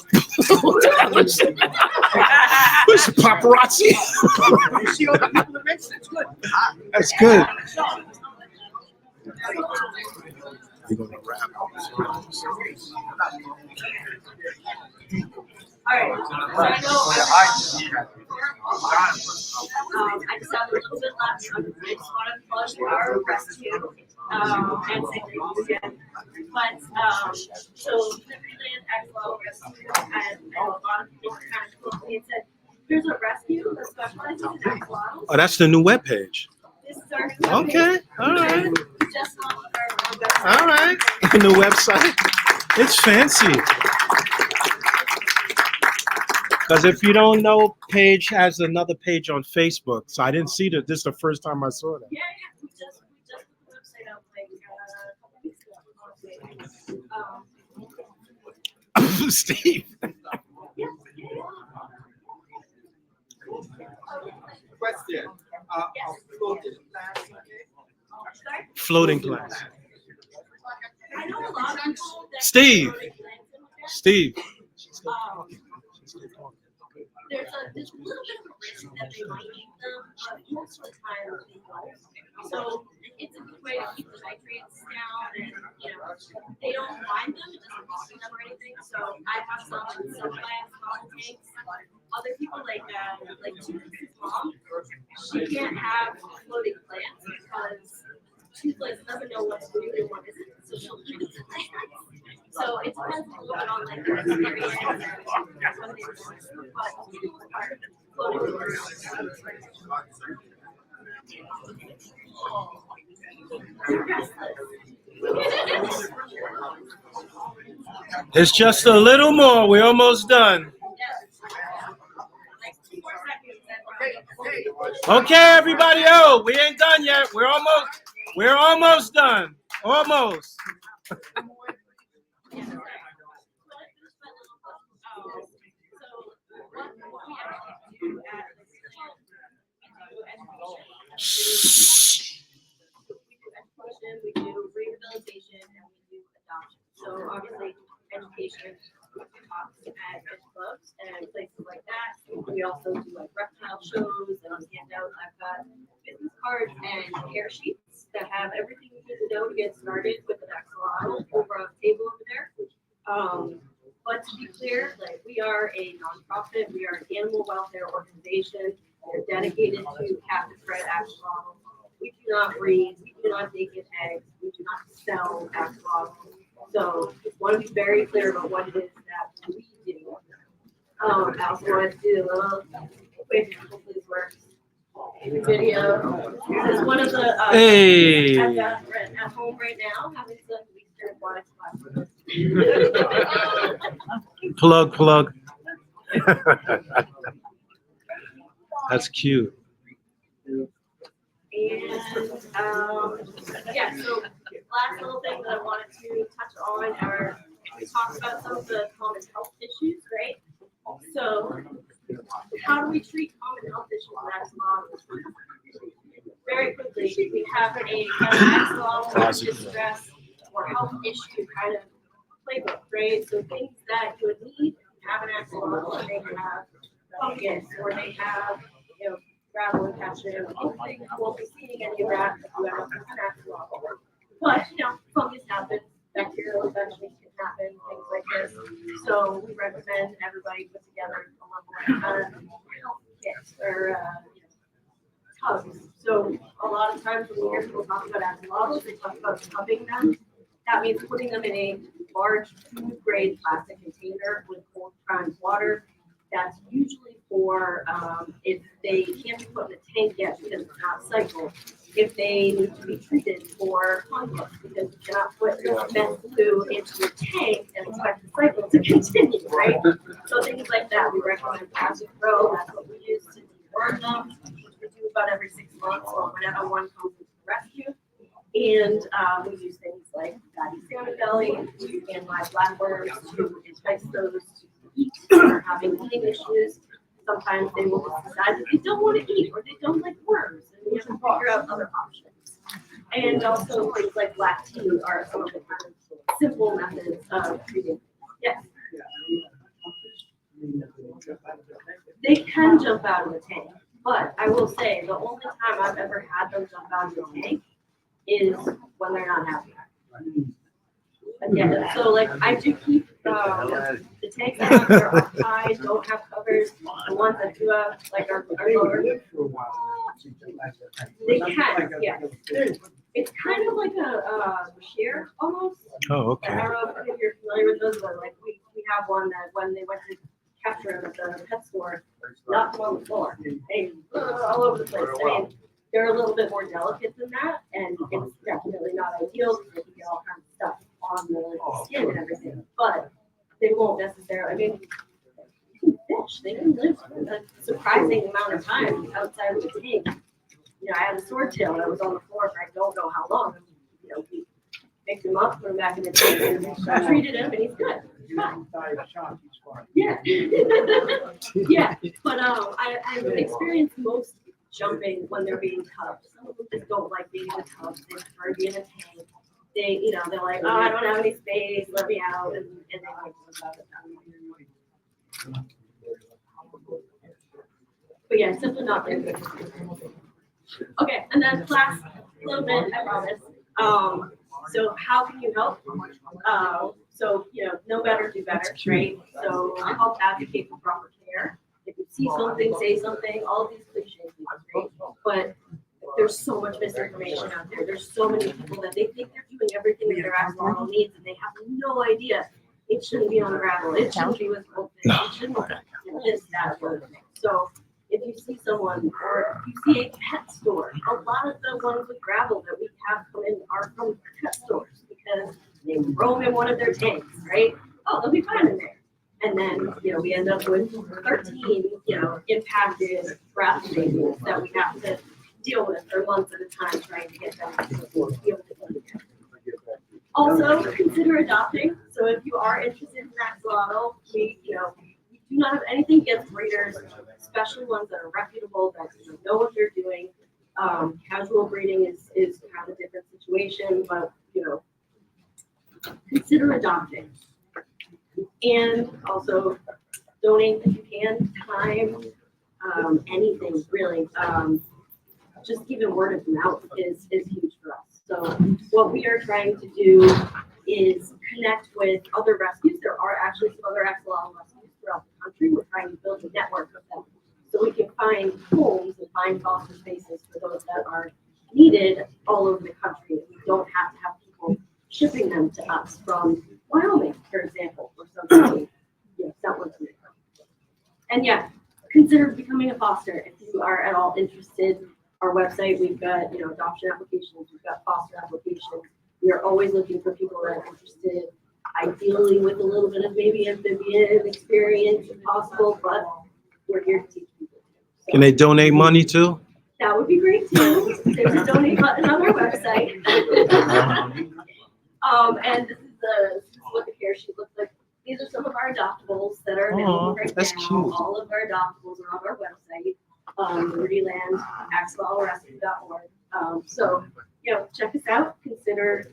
Where's the paparazzi? You see all the people that mentioned, it's good. That's good. All right, so I know I just have a little bit left. I just want to plug our rescue and say thank you again. But So LibertyLand Axolotl Rescue, and a lot of people kind of told me and said, "There's a rescue that specializes in axolotls." Oh, that's the new webpage. This is our new webpage. Okay, all right, We just launched our website. all right. The new website. It's fancy. Because if you don't know, Paige has another page on Facebook. So I didn't see that. This is the first time I saw that. Yeah, we just put the website out like a couple weeks ago. Steve. Question. Floating plants. I know a lot of people that Steve. Steve. there's a little bit of a risk that they might eat them, but most of the time they don't. So it's a good way to keep the nitrates down, and they don't mind them, it doesn't bother them or anything. So I have some plants, bottle tanks. Other people like Tooth's mom, she can't have floating plants because she doesn't know what to do and what isn't, so she'll keep it to plants. So it depends a little bit on like their experience and what they want, but floating It's just a little more. We're almost done. Okay, everybody. Oh, we ain't done yet. We're almost done. Almost. We do rehabilitation and we do adoption. So obviously education talks at fish clubs and places like that. We also do like reptile shows, and on the handout I've got business cards and care sheets that have everything you need to know to get started with an axolotl over on the table over there. But to be clear, like we are a nonprofit, we are an animal welfare organization. We're dedicated to captive bred axolotls. We do not breed, we do not naked eggs, we do not sell axolotls. So just want to be very clear about what it is that we do. I also want to do a little quick, hopefully this works, video. This is one of the Hey. I've got at home right now, having some Eastern aquatics classes. Plug. That's cute. And yeah, so last little thing that I wanted to touch on are we talked about some of the common health issues, right? So how do we treat common health issues in axolotls? Very quickly, we have a axolotl distress or health issue kind of playbook, right? So things that you would need have an axolotl, and they have fungus, or they have gravel infection. Hopefully, you won't be seeing any of that if you have an axolotl. But fungus happens, bacterial infections can happen, things like this. So we recommend everybody put together a health kit or tubs. So a lot of times when we hear people talk about axolotls, they talk about tubbing them. That means putting them in a large food-grade plastic container with cold prime water. That's usually for if they can't be put in a tank yet because it's not cycled. If they need to be treated for fungus, because you cannot put meth glue into a tank and expect the cycle to continue, right? So things like that we recommend as you grow. That's what we use to deworm them, which we do about every 6 months or whenever one comes into the rescue. And we use things like fatty salmon belly and live flatworms to entice those to eat or are having eating issues. Sometimes they will decide that they don't want to eat or they don't like worms, and we have to figure out other options. And also things like black tea are some of the kind of simple methods of treating. Yes. They can jump out of the tank, but I will say the only time I've ever had them jump out of the tank is when they're not happy. Yeah, so like I do keep the tanks that are high, don't have covers. The ones that do have like are lower. They can, yeah. It's kind of like a shear almost. Oh, I okay. don't know if you're familiar with those, but like we have one that when they went to capture him at the pet store, knocked him on the floor. They all over the place. I mean, they're a little bit more delicate than that, and it's definitely not ideal because you get all kinds of stuff on the skin and everything. But they won't necessarily. I mean, they can fish. They can live a surprising amount of time outside of the tank. You know, I had a swordtail that was on the floor for I don't know how long. You know, we picked him up, put him back in the tank, and treated him, and he's good. He's fine. Yeah. Yeah, but I've experienced most jumping when they're being tubbed. Some of them just don't like being in the tub. They prefer to be in a tank. They, you know, they're like, oh, I don't have any space, let me out, and they like to about it. But yeah, simply not very good. Okay, and then class, a little bit, I promise. So how can you help? So, you know, know better, do better, right? So help advocate for proper care. If you see something, say something, all of these cliches, right? But there's so much misinformation out there. There's so many people that they think they're doing everything that their axolotl needs, and they have no idea. It shouldn't be on the gravel. It shouldn't be with open. It shouldn't be this, that, or the thing. So if you see someone, or if you see a pet store, a lot of the ones with gravel that we have come in are from pet stores because they roam in one of their tanks, right? Oh, they'll be fine in there. And then, you know, we end up with 13, you know, impacted gravel babies that we have to deal with for months at a time trying to get them to be able to eat again. Also, consider adopting. So if you are interested in axolotl, we, you know, we do not have anything against breeders, especially ones that are reputable, that know what they're doing. Casual breeding is kind of a different situation, but, you know, consider adopting. And also donate if you can, time, anything really. Just even word of mouth is huge for us. So what we are trying to do is connect with other rescues. There are actually some other axolotl rescues throughout the country. We're trying to build a network of them so we can find homes and find foster spaces for those that are needed all over the country. We don't have to have people shipping them to us from Wyoming, for example, or something, you know, someone to make. And yeah, consider becoming a foster if you are at all interested. Our website, we've got, you know, adoption applications, we've got foster applications. We are always looking for people that are interested, ideally with a little bit of maybe amphibian experience if possible, but we're here to teach people. So, Can they donate money too? that would be great too. There's a donate button on our website. And this is what the care sheet looks like. These are some of our adoptables that are available right that's now. cute. All of our adoptables are on our website, LibertyLand Axolotl Rescue.org. So, you know, check us out. Consider,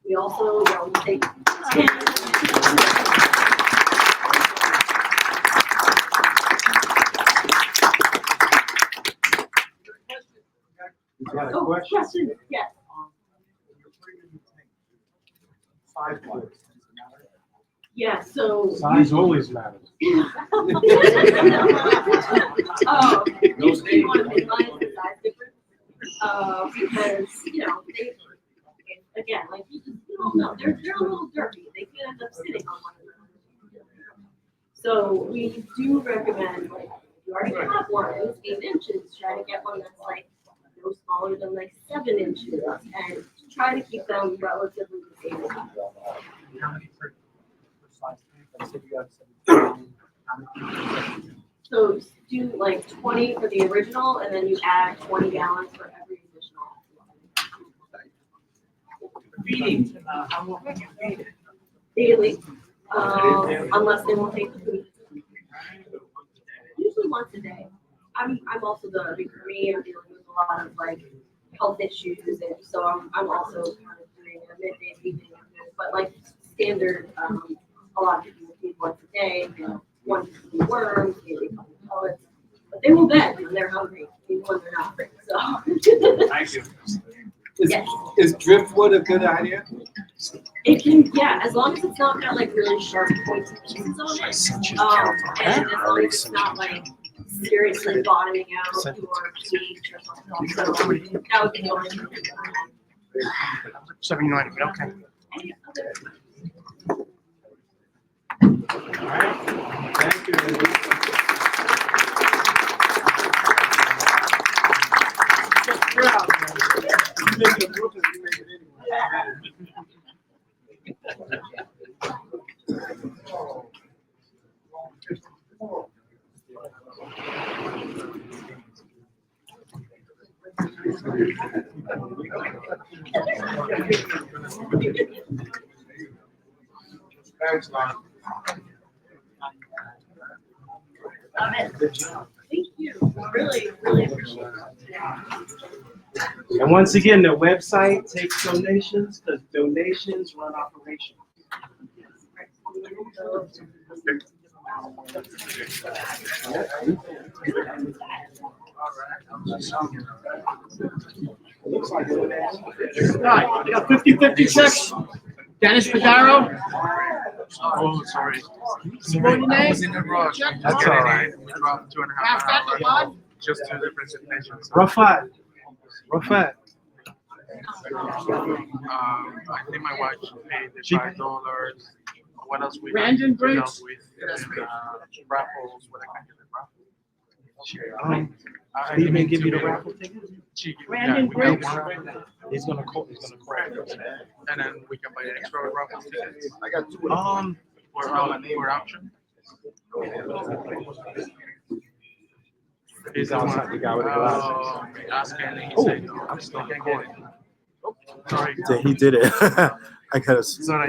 we also, you know, take You got a Oh, question? question, yes. Size matters. Yeah, so. Size always matters. Oh, usually you want to minimize the size difference, because, you know, they, again, like, you don't know, they're a little dirty, they can end up sitting on one another. So we do recommend, like, if you already have one that's 8 inches, try to get one that's like no smaller than like 7 inches, and try to keep them relatively the same size. So do like 20 for the original, and then you add 20 gallons for every additional. Feeding, how often you feed it? Daily, unless they won't take the food. Usually once a day. I'm also I mean, for me, I'm dealing with a lot of like health issues, and so I'm also kind of doing a midday feeding, but like standard, a lot of people feed once a day, you know, 1 to 2 worms, maybe a couple of pellets, but they will beg when they're hungry, even when they're not. So. Thank you. Yes. Is driftwood a good idea? It can, yeah, as long as it's not got like really sharp points and pieces on it. And as long as it's not like seriously bottoming out your pH or something. So that would be the only thing. 79, okay. Any other? Thank you. You make it Brooklyn, you make it Thanks, Lon. Love it. Thank you. Really, really appreciate it. And once again, the website takes donations, because donations run operations. You got 50-50 checks. Dennis Padaro. Oh, sorry. What's your name? I was in a rush. That's all right. We dropped 2.5 Half hours. Just two different presentations. Rafat, Rafat. I think my wife paid the $5. What else we Brandon had to deal Briggs. with? Raffles. What I can get the raffle. He didn't give you the raffle ticket? Brandon we got Briggs. one. He's gonna call us. And then we can buy extra raffle tickets. I got two. For auction. He's outside, the guy with the glasses. Asking, and he Oh, said, no, I'm still I can't recording. get it. Oh, sorry. Yeah, he did it. I gotta. So I